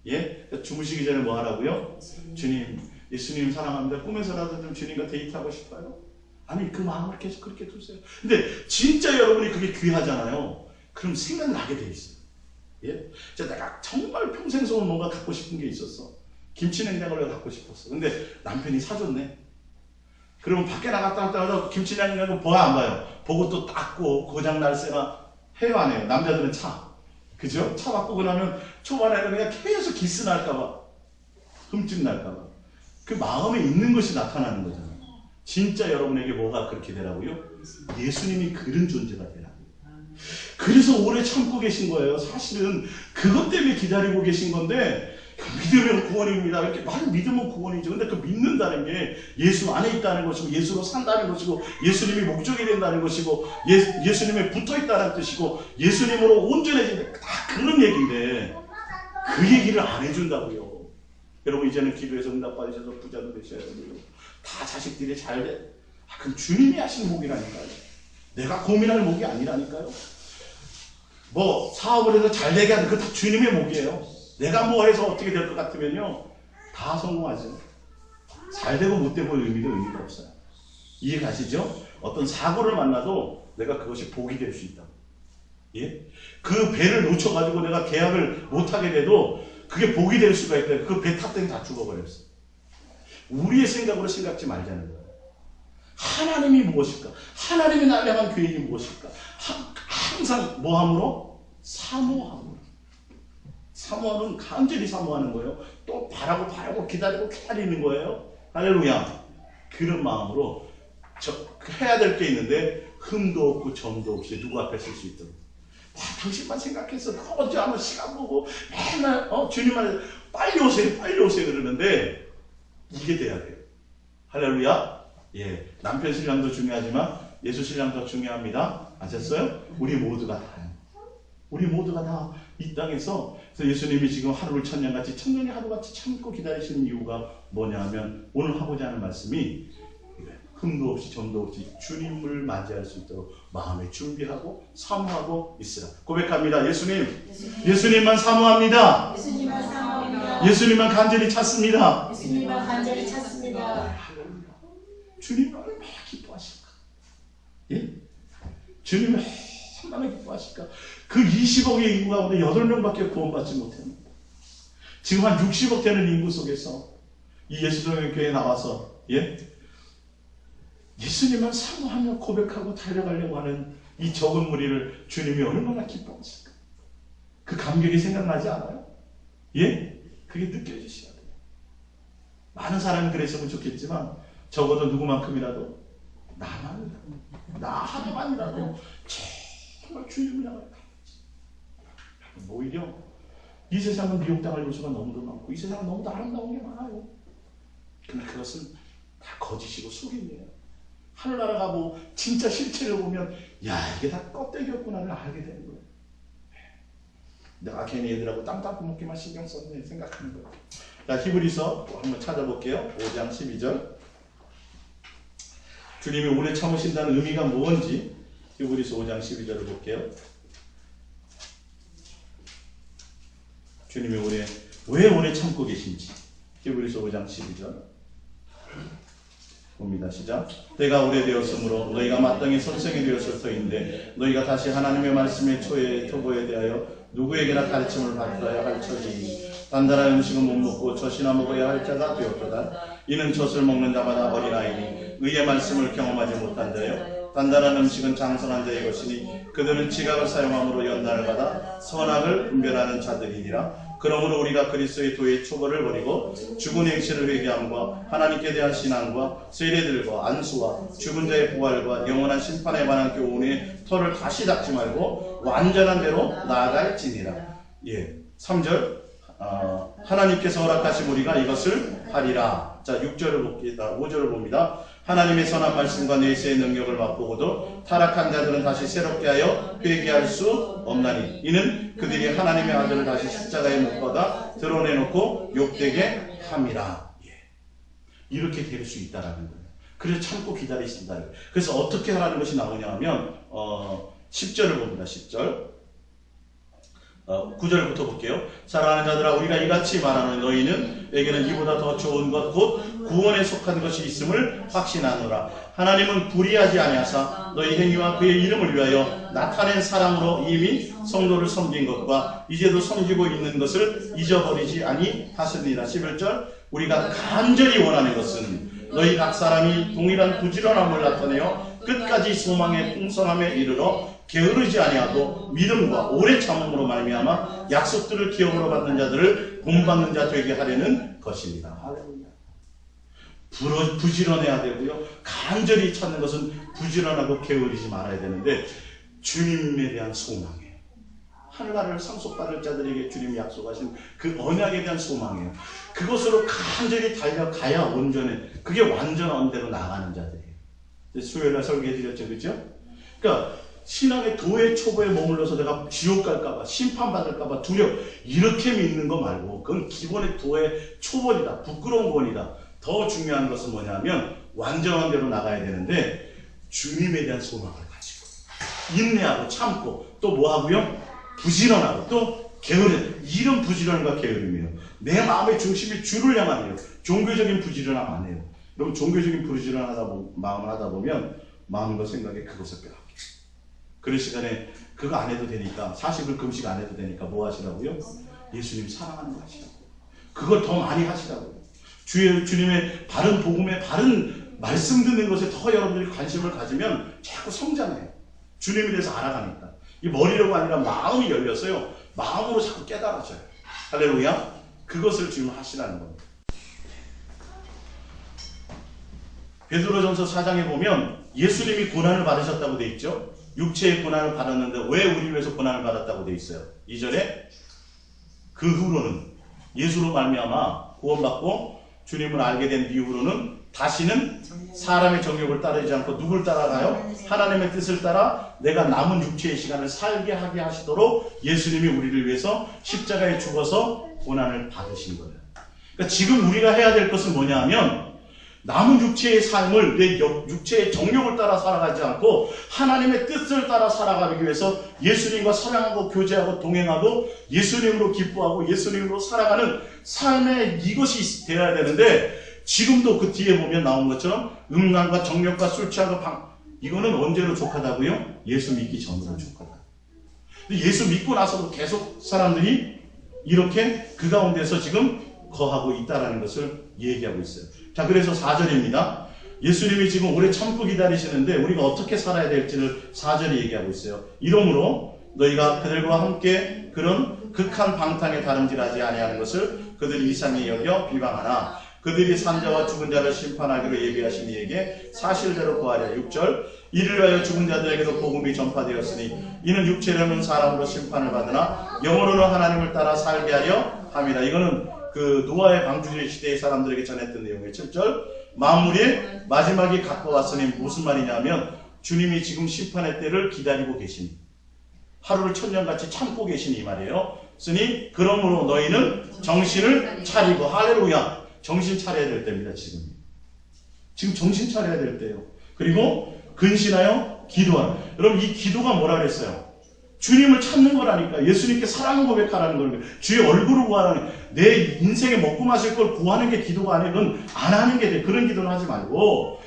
S1: 예? 주무시기 전에 뭐 하라고요? 주님, 예수님 사랑합니다. 꿈에서라도 좀 주님과 데이트하고 싶어요? 아니, 그 마음을 계속 그렇게 두세요. 근데 진짜 여러분이 그게 귀하잖아요. 그럼 생각나게 돼 있어요. 예? 내가 정말 평생 속은 뭔가 갖고 싶은 게 있었어. 김치냉장고를 갖고 싶었어. 근데 남편이 사줬네. 그러면 밖에 나갔다 왔다 김치냉장고 보아 안 봐요? 보고 또 닦고 고장날세나 해요 안 해요? 남자들은 차. 그죠? 차 바꾸고 나면 초반에는 그냥 계속 기스 날까봐, 흠집 날까봐. 그 마음에 있는 것이 나타나는 거잖아요. 진짜 여러분에게 뭐가 그렇게 되라고요? 예수님이 그런 존재가 되라고요. 그래서 오래 참고 계신 거예요. 사실은 그것 때문에 기다리고 계신 건데, 믿으면 구원입니다. 이렇게 말 믿으면 구원이죠. 근데 그 믿는다는 게 예수 안에 있다는 것이고, 예수로 산다는 것이고, 예수님이 목적이 된다는 것이고, 예수님에 붙어 있다는 뜻이고, 예수님으로 온전해진다. 다 그런 얘기인데 그 얘기를 안 해준다고요. 여러분 이제는 기도해서 응답받으셔서 부자도 되셔야 돼요. 다 자식들이 잘 돼. 그럼 주님이 하신 목이라니까요. 내가 고민할 목이 아니라니까요. 뭐 사업을 해서 잘 되게 하는 그 다 주님의 목이에요. 내가 뭐 해서 어떻게 될 것 같으면요, 다 성공하죠. 잘 되고 못 되고 의미가 없어요. 이해 가시죠? 어떤 사고를 만나도 내가 그것이 복이 될 수 있다. 예? 그 배를 놓쳐가지고 내가 계약을 못하게 돼도 그게 복이 될 수가 있다. 그 배 탔더니 다 죽어버렸어. 우리의 생각으로 생각지 말자는 거예요. 하나님이 무엇일까? 하나님이 나를 향한 계획이 무엇일까? 항상 뭐함으로? 사모함으로. 사모하는 간절히 사모하는 거예요. 또 바라고 기다리는 거예요. 할렐루야. 그런 마음으로 해야 될 게 있는데 흠도 없고 점도 없이 누구 앞에 쓸 수 있도록. 당신만 생각해서 언제 한번 시간 보고 맨날 주님만 빨리 오세요 그러는데 이게 돼야 돼요. 할렐루야. 예, 남편 신랑도 중요하지만 예수 신랑도 중요합니다. 아셨어요? 우리 모두가 다요. 우리 모두가 다 이 땅에서, 그래서 예수님이 지금 하루를 천년같이, 천년이 하루같이 참고 기다리시는 이유가 뭐냐 하면, 오늘 하고자 하는 말씀이 흠도 없이 점도 없이 주님을 맞이할 수 있도록 마음에 준비하고 사모하고 있으라. 고백합니다. 예수님만 사모합니다. 예수님만 간절히 찾습니다. 주님을 얼마나 기뻐하실까? 예? 주님을 얼마나 기뻐하실까? 그 20억의 인구 가운데 8명밖에 구원받지 못했는데, 지금 한 60억 되는 인구 속에서 이 예수동의 교회에 나와서, 예? 예수님만 사모하며 고백하고 달려가려고 하는 이 적은 무리를 주님이 얼마나 기뻐하실까? 그 감격이 생각나지 않아요? 예? 그게 느껴지셔야 돼요. 많은 사람이 그랬으면 좋겠지만, 적어도 누구만큼이라도 나 하나만이라도 정말 주님을 향하여 가야지. 오히려 이 세상은 미혹당할 요소가 너무도 많고 이 세상은 너무도 아름다운 게 많아요. 근데 그것은 다 거짓이고 속임이에요. 하늘나라가 뭐 진짜 실체를 보면 야 이게 다 껍데기였구나를 알게 되는 거예요. 내가 괜히 애들하고 땅 닦고 먹기만 신경 썼네 생각하는 거예요. 자, 히브리서 한번 찾아볼게요. 5장 12절. 주님이 오래 참으신다는 의미가 뭔지 히브리서 5장 12절을 볼게요. 주님이 왜 오래 참고 계신지 히브리서 5장 12절 봅니다. 시작. 때가 오래되었으므로 너희가 마땅히 선생이 되었을 터인데 너희가 다시 하나님의 말씀의 초보에 대하여 누구에게나 가르침을 받아야 할 처지이니 단단한 음식은 못 먹고 젖이나 먹어야 할 자가 되었도다. 이는 젖을 먹는 자마다 어린아이니 의의 말씀을 경험하지 못한 자요 단단한 음식은 장성한 자의 것이니 그들은 지각을 사용함으로 연단을 받아 선악을 분별하는 자들이니라. 그러므로 우리가 그리스도의 도의 초보를 버리고 죽은 행실을 회개함과 하나님께 대한 신앙과 세례들과 안수와 죽은 자의 부활과 영원한 심판에 관한 교훈의 터를 다시 닦지 말고 완전한 대로 나아갈지니라. 예, 3절 하나님께서 허락하신 우리가 이것을 하리라. 자, 6절을 봅니다. 5절을 봅니다. 하나님의 선한 말씀과 내세의 능력을 맛보고도 타락한 자들은 다시 새롭게 하여 회개할 수 없나니 이는 그들이 하나님의 아들을 다시 십자가에 못 박아 드러내놓고 욕되게 함이라. 예. 이렇게 될 수 있다라는 거예요. 그래서 참고 기다리신다. 그래서 어떻게 하라는 것이 나오냐 하면 10절을 봅니다. 10절 9절부터 볼게요. 사랑하는 자들아 우리가 이같이 말하는 너희는 에게는 이보다 더 좋은 것 곧 구원에 속한 것이 있음을 확신하노라. 하나님은 불의하지 아니하사 너희 행위와 그의 이름을 위하여 나타낸 사랑으로 이미 성도를 섬긴 것과 이제도 섬기고 있는 것을 잊어버리지 아니하시니라. 11절 우리가 간절히 원하는 것은 너희 각 사람이 동일한 부지런함을 나타내어 끝까지 소망의 풍성함에 이르러 게으르지 아니하고 믿음과 오래 참음으로 말미암아 약속들을 기업으로 받는 자들을 본받는 자 되게 하려는 것입니다. 할렐루야. 부지런해야 되고요. 간절히 찾는 것은 부지런하고 게으르지 말아야 되는데 주님에 대한 소망이에요. 하늘나라를 상속받을 자들에게 주님이 약속하신 그 언약에 대한 소망이에요. 그것으로 간절히 달려가야 온전해. 그게 완전한 데로 나가는 자들이에요. 수요일날 설교해 드렸죠, 그죠? 그러니까 신앙의 도의 초보에 머물러서 내가 지옥 갈까봐 심판받을까봐 두려워 이렇게 믿는 거 말고 그건 기본의 도의 초본이다. 부끄러운 권이다. 더 중요한 것은 뭐냐면 완전한 대로 나가야 되는데 주님에 대한 소망을 가지고 인내하고 참고 또 뭐하고요? 부지런하고 또 게으름. 이런 부지런과 게으름이에요. 내 마음의 중심이 주를 향하네요. 종교적인 부지런함 안 해요. 여러분 종교적인 부지런하다 마음을 하다 보면 마음과 생각에 그것을 빼앗겨요. 그런 시간에 그거 안 해도 되니까 40일 금식 안 해도 되니까 뭐 하시라고요? 예수님 사랑하는 거 하시라고. 그걸 더 많이 하시라고요. 주님의 바른 복음에 바른 말씀 듣는 것에 더 여러분들이 관심을 가지면 자꾸 성장해요. 주님에 대해서 알아가니까. 이 머리로가 아니라 마음이 열렸어요. 마음으로 자꾸 깨달아져요. 할렐루야. 그것을 지금 하시라는 겁니다. 베드로전서 4장에 보면 예수님이 고난을 받으셨다고 되어 있죠. 육체의 고난을 받았는데 왜 우리 위해서 고난을 받았다고 되어 있어요. 2절에 그 후로는 예수로 말미암아 구원받고 주님을 알게 된 이후로는 다시는 사람의 정욕을 따르지 않고 누굴 따라가요? 하나님의 뜻을 따라 내가 남은 육체의 시간을 살게 하게 하시도록 예수님이 우리를 위해서 십자가에 죽어서 고난을 받으신 거예요. 그러니까 지금 우리가 해야 될 것은 뭐냐 하면 남은 육체의 삶을 내 육체의 정욕을 따라 살아가지 않고 하나님의 뜻을 따라 살아가기 위해서 예수님과 사랑하고 교제하고 동행하고 예수님으로 기뻐하고 예수님으로 살아가는 삶의 이것이 되어야 되는데 지금도 그 뒤에 보면 나온 것처럼 음란과 정욕과 술 취하고 이거는 언제로 족하다고요? 예수 믿기 전으로 족하다. 근데 예수 믿고 나서도 계속 사람들이 이렇게 그 가운데서 지금 거하고 있다라는 것을 얘기하고 있어요. 자, 그래서 4절입니다. 예수님이 지금 오래 참고 기다리시는데 우리가 어떻게 살아야 될지를 4절에 얘기하고 있어요. 이러므로 너희가 그들과 함께 그런 극한 방탕에 다름질하지 아니하는 것을 그들이 이상히 여겨 비방하나 그들이 산자와 죽은 자를 심판하기로 예비하신 이에게 사실대로 구하랴. 6절 이를 위하여 죽은 자들에게도 복음이 전파되었으니 이는 육체로는 사람으로 심판을 받으나 영으로는 하나님을 따라 살게 하려 함이라. 이거는 그 노아의 방주제 시대의 사람들에게 전했던 내용이에요. 7절 만물의 마지막이 가까웠으니 무슨 말이냐면 주님이 지금 심판의 때를 기다리고 계시니 하루를 천년같이 참고 계시니 이 말이에요. 쓰니 그러므로 너희는 정신을 차리고 할렐루야. 정신 차려야 될 때입니다. 지금 정신 차려야 될 때예요. 그리고 근신하여 기도하라. 여러분 이 기도가 뭐라 그랬어요? 주님을 찾는 거라니까. 예수님께 사랑을 고백하라는 거니까. 주의 얼굴을 구하라는, 내 인생에 먹고 마실 걸 구하는 게 기도가 아니라 그건 안 하는 게 돼. 그런 기도는 하지 말고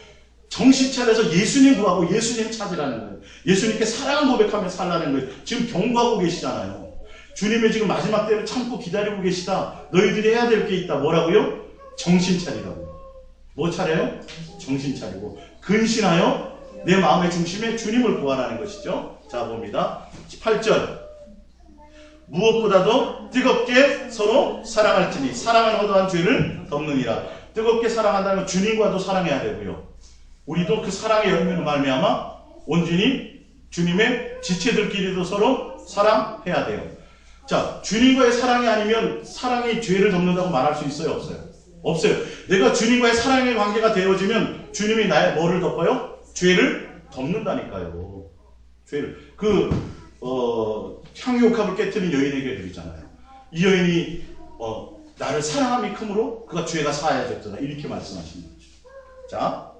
S1: 정신 차려서 예수님 구하고 예수님 찾으라는 거예요. 예수님께 사랑을 고백하며 살라는 거예요. 지금 경고하고 계시잖아요. 주님의 지금 마지막 때를 참고 기다리고 계시다. 너희들이 해야 될 게 있다. 뭐라고요? 정신 차리라고. 뭐 차려요? 정신 차리고 근신하여 내 마음의 중심에 주님을 구하라는 것이죠. 자 봅니다. 8절 무엇보다도 뜨겁게 서로 사랑할지니 사랑을 허도한 죄를 덮느니라. 뜨겁게 사랑한다는 건 주님과도 사랑해야 되고요. 우리도 그 사랑의 열매로 말미암아 온전히 주님의 지체들끼리도 서로 사랑해야 돼요. 자, 주님과의 사랑이 아니면 사랑이 죄를 덮는다고 말할 수 있어요? 없어요? 없어요. 내가 주님과의 사랑의 관계가 되어지면 주님이 나의 뭐를 덮어요? 죄를 덮는다니까요. 죄를. 향유옥합을 깨뜨린 여인에게 그러잖아요. 이 여인이 나를 사랑함이 크므로 그가 죄가 사하여졌더라. 이렇게 말씀하시는 거죠. 자,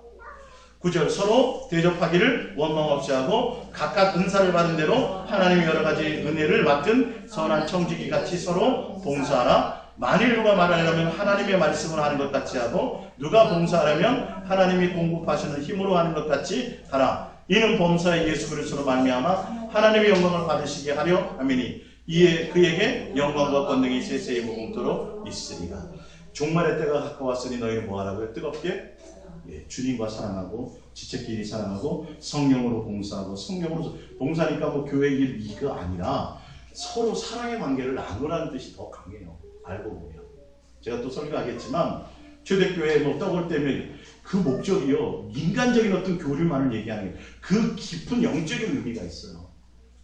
S1: 9절 서로 대접하기를 원망 없이 하고 각각 은사를 받은 대로 하나님의 여러 가지 은혜를 맡은 선한 청지기 같이 서로 봉사하라. 만일 누가 말하려면 하나님의 말씀을 하는 것 같이 하고 누가 봉사하려면 하나님이 공급하시는 힘으로 하는 것 같이 하라. 이는 범사의 예수 그리스도로 말미암아 하나님의 영광을 받으시게 하려 함이니 이에 그에게 영광과 권능이 세세히 무궁토록 있으리라. 종말의 때가 가까웠으니 너희는 뭐하라고요? 뜨겁게 주님과 사랑하고 지체끼리 사랑하고 성령으로 봉사하고 성령으로 봉사니까 뭐 교회 일 이거 아니라 서로 사랑의 관계를 나누라는 뜻이 더 강해요. 알고 보면 제가 또 설교하겠지만 초대교회 뭐 떡을 떼면 그 목적이요 인간적인 어떤 교류만을 얘기하는 게 그 깊은 영적인 의미가 있어요.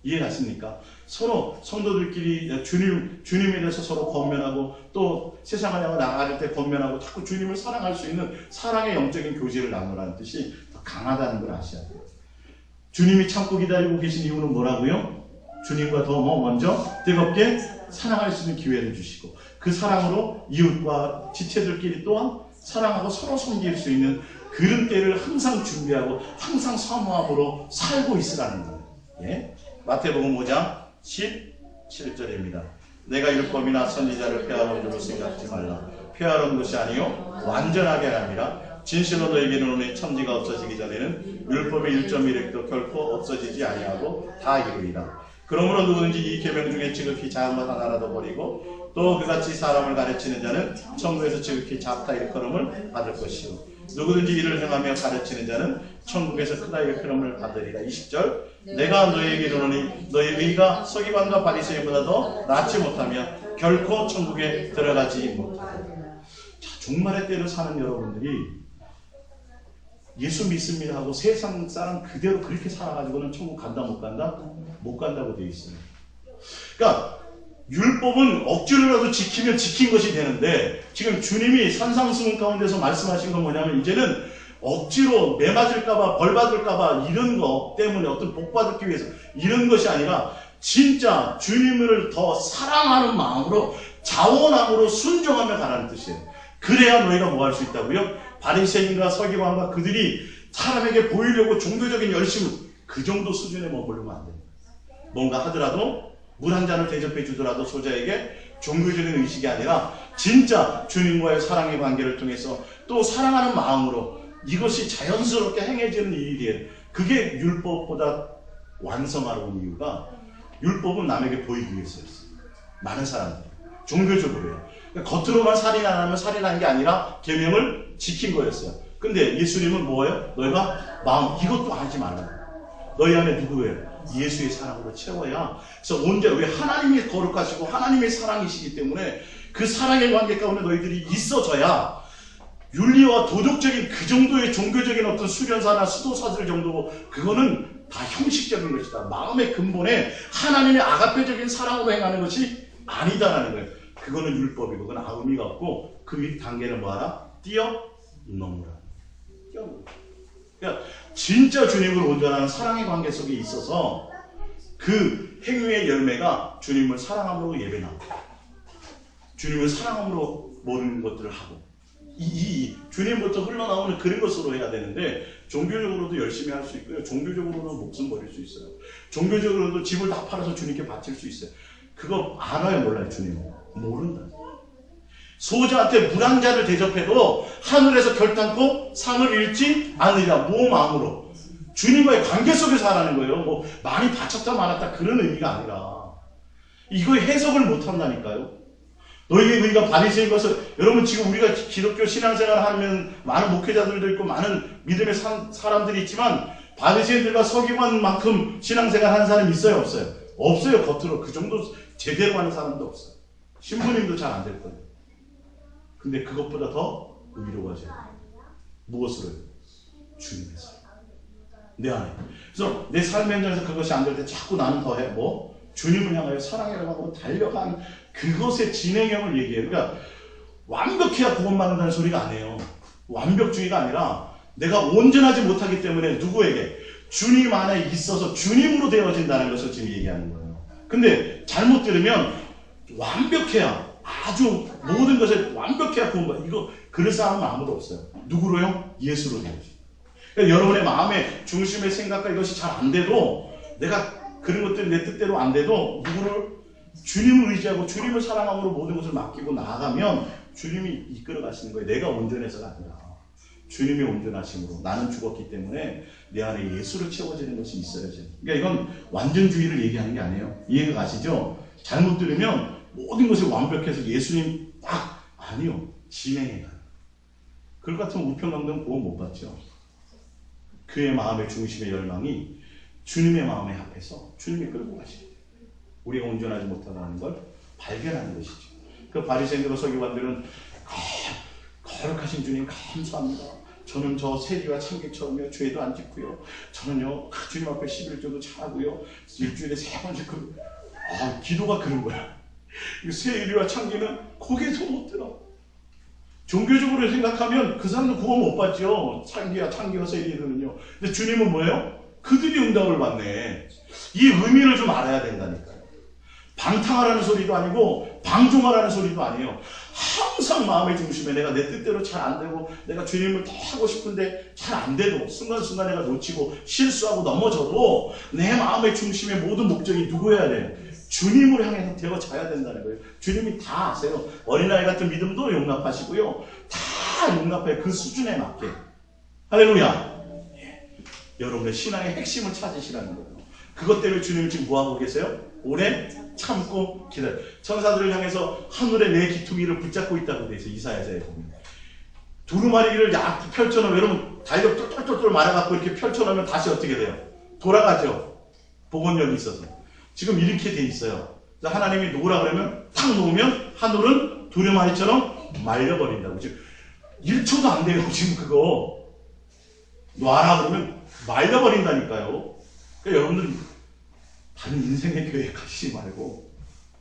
S1: 이해가십니까? 서로 성도들끼리 주님에 대해서 서로 권면하고 또 세상을 향해 나아갈 때 권면하고 자꾸 주님을 사랑할 수 있는 사랑의 영적인 교제를 나누라는 뜻이 더 강하다는 걸 아셔야 돼요. 주님이 참고 기다리고 계신 이유는 뭐라고요? 주님과 더 먼저 뜨겁게 사랑할 수 있는 기회를 주시고 그 사랑으로 이웃과 지체들끼리 또한 사랑하고 서로 섬길 수 있는 그런 때를 항상 준비하고 항상 사모함으로 살고 있으라는 거예요. 예? 마태복음 5장 17절입니다. 내가 율법이나 선지자를 폐하는 줄로 생각지 말라. 폐하는 것이 아니요 완전하게 하랍니다. 진실로 너에게 이르노니 천지가 없어지기 전에는 율법의 1.1획도 결코 없어지지 아니하고 다 이루리라. 그러므로 누구든지 이 계명 중에 지극히 작은 것 하나라도 버리고 또 그같이 사람을 가르치는 자는 천국에서 지극히 작다 일컬음을 받을 것이요 누구든지 이를 행하며 가르치는 자는 천국에서 크다 일컬음을 받으리라. 20절 내가 너희에게 이르노니 너희 의가 서기관과 바리새인보다 더 낫지 못하면 결코 천국에 들어가지 못하리라. 자, 종말의 때를 사는 여러분들이 예수 믿습니다 하고 세상 사람 그대로 그렇게 살아가지고는 천국 간다 못 간다? 못 간다고 되어 있어요. 그러니까 율법은 억지로라도 지키면 지킨 것이 되는데 지금 주님이 산상수훈 가운데서 말씀하신 건 뭐냐면 이제는 억지로 매 맞을까봐 벌 받을까봐 이런 거 때문에 어떤 복 받기 위해서 이런 것이 아니라 진짜 주님을 더 사랑하는 마음으로 자원함으로 순종하며 가라는 뜻이에요. 그래야 너희가 뭐 할 수 있다고요? 바리새인과 서기관과 그들이 사람에게 보이려고 종교적인 열심을 그 정도 수준에 머무르면 안 됩니다. 뭔가 하더라도 물 한 잔을 대접해 주더라도 소자에게 종교적인 의식이 아니라 진짜 주님과의 사랑의 관계를 통해서 또 사랑하는 마음으로 이것이 자연스럽게 행해지는 일이에요. 그게 율법보다 완성하러 온 이유가 율법은 남에게 보이기 위해서였어요. 많은 사람들이 종교적으로요. 그러니까 겉으로만 살인 안 하면 살인한 게 아니라 계명을 지킨 거였어요. 근데 예수님은 뭐예요? 너희가 마음 이것도 하지 말라. 너희 안에 누구예요? 예수의 사랑으로 채워야. 그래서 언제 왜 하나님이 거룩하시고 하나님의 사랑이시기 때문에 그 사랑의 관계 가운데 너희들이 있어져야 윤리와 도덕적인 그 정도의 종교적인 어떤 수련사나 수도사들 정도고 그거는 다 형식적인 것이다. 마음의 근본에 하나님의 아가페적인 사랑으로 행하는 것이 아니다라는 거예요. 그거는 율법이고 그건 아무 의미가 없고 그 밑 단계는 뭐하라? 뛰어넘으라. 뛰어넘으라. 그러니까 진짜 주님을 온전한 사랑의 관계 속에 있어서 그 행위의 열매가 주님을 사랑함으로 예배나고 주님을 사랑함으로 모든 것들을 하고 이 주님부터 흘러나오는 그런 것으로 해야 되는데 종교적으로도 열심히 할 수 있고요. 종교적으로는 목숨 버릴 수 있어요. 종교적으로도 집을 다 팔아서 주님께 바칠 수 있어요. 그거 알아요 몰라요 주님은? 모른다. 소자한테 물 한 잔을 대접해도 하늘에서 결단코 상을 잃지 않으리라. 마음으로 주님과의 관계 속에서 하라는 거예요. 뭐 많이 바쳤다 말았다 그런 의미가 아니라 이거 해석을 못한다니까요. 너희가 바리새인 것을 여러분 지금 우리가 기독교 신앙생활을 하면 많은 목회자들도 있고 많은 믿음의 사람들이 있지만 바리새인들과 서기관만큼 신앙생활 하는 사람이 있어요 없어요? 없어요. 겉으로 그 정도 제대로 하는 사람도 없어요. 신부님도 잘 안 될 거예요. 근데 그것보다 더 위로 가셔야 돼요. 무엇으로요? 주님에서. 내 안에. 그래서 내 삶의 현장에서 그것이 안 될 때 자꾸 나는 더해 뭐? 주님을 향하여 사랑해라고 하고 달려간 그것의 진행형을 얘기해요. 그러니까 완벽해야 구원 받는다는 소리가 아니에요. 완벽주의가 아니라 내가 온전하지 못하기 때문에 누구에게? 주님 안에 있어서 주님으로 되어진다는 것을 지금 얘기하는 거예요. 근데 잘못 들으면 완벽해야 아주 모든 것에 완벽해야 구원받아. 이거 그럴 사람은 아무도 없어요. 누구로요? 예수로 되어지. 그러니까 여러분의 마음의 중심의 생각과 이것이 잘 안 돼도 내가 그런 것들이 내 뜻대로 안 돼도 누구를 주님을 의지하고 주님을 사랑함으로 모든 것을 맡기고 나아가면 주님이 이끌어 가시는 거예요. 내가 온전해서가 아니라 주님의 온전하심으로 나는 죽었기 때문에 내 안에 예수로 채워지는 것이 있어야지. 그러니까 이건 완전주의를 얘기하는 게 아니에요. 이해가 가시죠? 잘못 들으면 모든 것이 완벽해서 예수님 딱 아니요. 진행해요. 그럴 것 같으면 우편강등 구원 못 받죠. 그의 마음의 중심의 열망이 주님의 마음에 합해서 주님이 끌고 가시게 돼요. 우리가 온전하지 못하다는 걸 발견하는 것이죠. 그 바리새인들과 서기관들은 거룩하신 주님 감사합니다. 저는 저 세리와 참기처럼요 죄도 안 짓고요. 저는요 주님 앞에 11조도 잘하고요. 일주일에 3번씩 기도가 그런 거야. 세리와 참기는 거기에서 못 들어. 종교적으로 생각하면 그 사람도 구원 못 받죠. 참기와 세리들은요. 근데 주님은 뭐예요? 그들이 응답을 받네. 이 의미를 좀 알아야 된다니까요. 방탕하라는 소리도 아니고 방종하라는 소리도 아니에요. 항상 마음의 중심에 내가 내 뜻대로 잘 안 되고 내가 주님을 더 하고 싶은데 잘 안 돼도 순간순간 내가 놓치고 실수하고 넘어져도 내 마음의 중심의 모든 목적이 누구여야 돼요? 주님을 향해서 되어져야 된다는 거예요. 주님이 다 아세요. 어린아이 같은 믿음도 용납하시고요. 다 용납해. 그 수준에 맞게. 할렐루야. 여러분의 신앙의 핵심을 찾으시라는 거예요. 그것 때문에 주님이 지금 뭐하고 계세요? 오래 참고 기다려. 천사들을 향해서 하늘에 내 기퉁이를 붙잡고 있다고 돼 있어요. 이사야서에 보면. 두루마리를 약 펼쳐놓으면 여러분 달력 똘똘똘똘 말아갖고 이렇게 펼쳐놓으면 다시 어떻게 돼요? 돌아가죠. 복원력이 있어서. 지금 이렇게 돼 있어요. 그래서 하나님이 놓으라 그러면 탁 놓으면 하늘은 두루마리처럼 말려버린다고. 지금 1초도 안 돼요. 지금 그거. 놔라 그러면 말려버린다니까요. 그러니까 여러분들은 다른 인생의 교회에 가시지 말고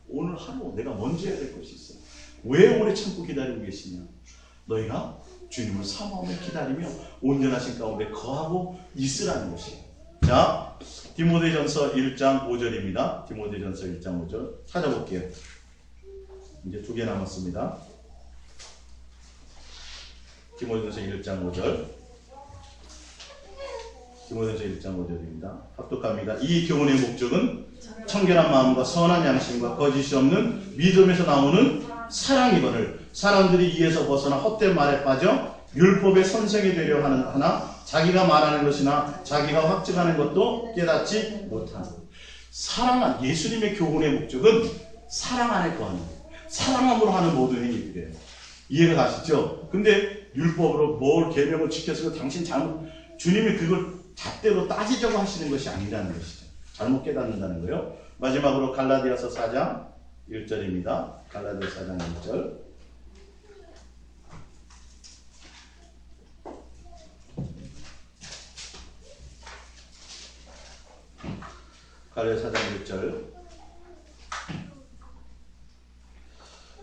S1: 오늘 하루 내가 먼저 해야 될 것이 있어. 왜 오래 참고 기다리고 계시냐? 너희가 주님을 사모하며 기다리며 온전하신 가운데 거하고 있으라는 것이에요. 자, 디모데전서 1장 5절입니다. 디모데전서 1장 5절 찾아볼게요. 이제 2개 남았습니다. 디모데전서 1장 5절. 디모데전서 1장 5절입니다. 합독합니다. 이 교훈의 목적은 청결한 마음과 선한 양심과 거짓이 없는 믿음에서 나오는 사랑이거늘 사람들이 이에서 벗어나 헛된 말에 빠져 율법의 선생이 되려 하나 자기가 말하는 것이나 자기가 확증하는 것도 깨닫지 못하는 사랑한 예수님의 교훈의 목적은 사랑 안에 거하는 사랑함으로 하는 모든 행위들이에요. 이해가 가시죠? 근데 율법으로 뭘 계명을 지켜서 당신 잘못 주님이 그걸 잣대로 따지자고 하시는 것이 아니라는 것이죠. 잘못 깨닫는다는 거예요. 마지막으로 갈라디아서 4장 1절입니다. 갈라디아서 4장 1절. 갈라디아 4장 6절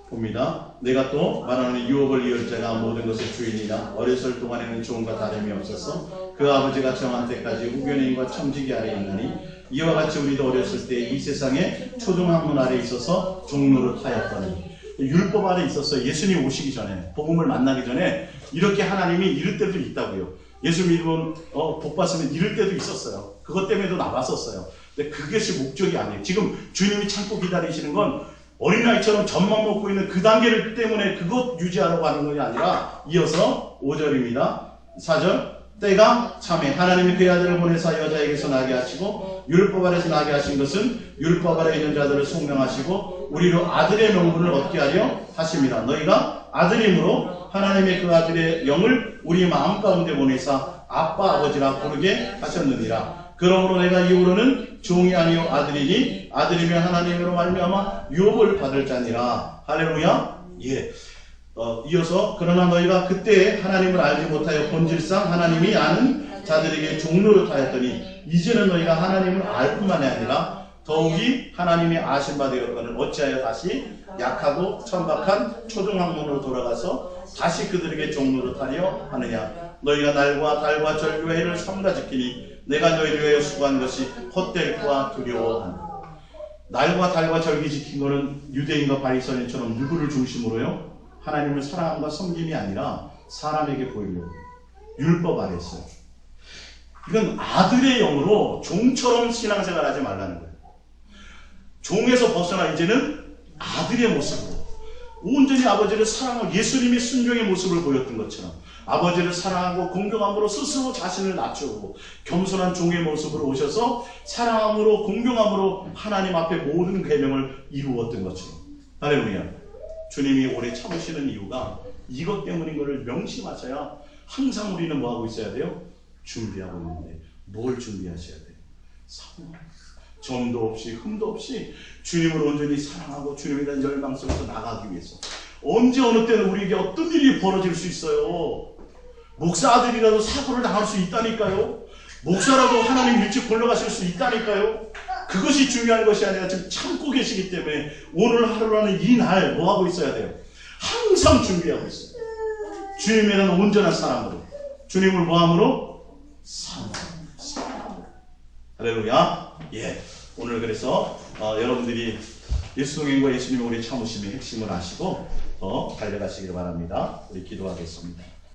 S1: 봅니다. 내가 또 말하는 유업을 이을 자가 모든 것의 주인이라 어렸을 동안에는 종과 다름이 없었어 그 아버지가 정한 때까지 후견인과 청지기 아래 있나니 이와 같이 우리도 어렸을 때 이 세상에 초등학문 아래 있어서 종로를 타였더니 율법 아래 있었어요. 예수님 오시기 전에 복음을 만나기 전에 이렇게 하나님이 이럴 때도 있다고요. 예수 믿으면 복 받으면 이럴 때도 있었어요. 그것 때문에도 나왔었어요. 근데 그것이 목적이 아니에요. 지금 주님이 참고 기다리시는 건 어린아이처럼 젖만 먹고 있는 그 단계를 때문에 그것 유지하려고 하는 것이 아니라 이어서 5절입니다. 4절 때가 참에 하나님이 그의 아들을 보내사 여자에게서 나게 하시고 율법 아래서 나게 하신 것은 율법 아래 있는 자들을 송명하시고 우리로 아들의 명분을 얻게 하려 하십니다. 너희가 아들임으로 하나님의 그 아들의 영을 우리 마음 가운데 보내사 아빠 아버지라 부르게 하셨느니라. 그러므로 내가 이후로는 종이 아니요 아들이니 아들이면 하나님으로 말미암아 유업을 받을 자니라. 할렐루야. 예. 이어서 그러나 너희가 그때 하나님을 알지 못하여 본질상 하나님이 아는 자들에게 종로를 하였더니 이제는 너희가 하나님을 알 뿐만이 아니라 더욱이 하나님이 아신 바 되었거늘 어찌하여 다시 약하고 천박한 초등학문으로 돌아가서 다시 그들에게 종로를 하려 하느냐. 너희가 날과 달과 절기와 해를 삼가 지키니 내가 너희를 위하여 수고한 것이 헛될까 두려워하노라. 날과 달과 절기 지킨 것은 유대인과 바리새인처럼 누구를 중심으로요? 하나님을 사랑함과 섬김이 아니라 사람에게 보이려고 율법 아래였어요. 이건 아들의 영으로 종처럼 신앙생활 하지 말라는 거예요. 종에서 벗어나 이제는 아들의 모습으로 온전히 아버지를 사랑하고 예수님이 순종의 모습을 보였던 것처럼 아버지를 사랑하고 공경함으로 스스로 자신을 낮추고 겸손한 종의 모습으로 오셔서 사랑함으로 공경함으로 하나님 앞에 모든 계명을 이루었던 것처럼. 할렐루야. 주님이 오래 참으시는 이유가 이것 때문인 것을 명심하셔야 항상 우리는 뭐하고 있어야 돼요? 준비하고 있는데 뭘 준비하셔야 돼요? 사랑, 점도 없이 흠도 없이 주님을 온전히 사랑하고 주님에 대한 열망 속에서 나가기 위해서. 언제 어느 때는 우리에게 어떤 일이 벌어질 수 있어요. 목사 아들이라도 사고를 당할 수 있다니까요. 목사라도 하나님 일찍 골러가실 수 있다니까요. 그것이 중요한 것이 아니라 지금 참고 계시기 때문에 오늘 하루라는 이 날 뭐하고 있어야 돼요? 항상 준비하고 있어요. 주님에 대한 온전한 사랑으로 주님을 뭐함으로? 사랑으로. 할렐루야. 예. 오늘 그래서 여러분들이 예수 동행과 예수님의 오래 참으심의 핵심을 아시고 더 달려가시길 바랍니다. 우리 기도하겠습니다.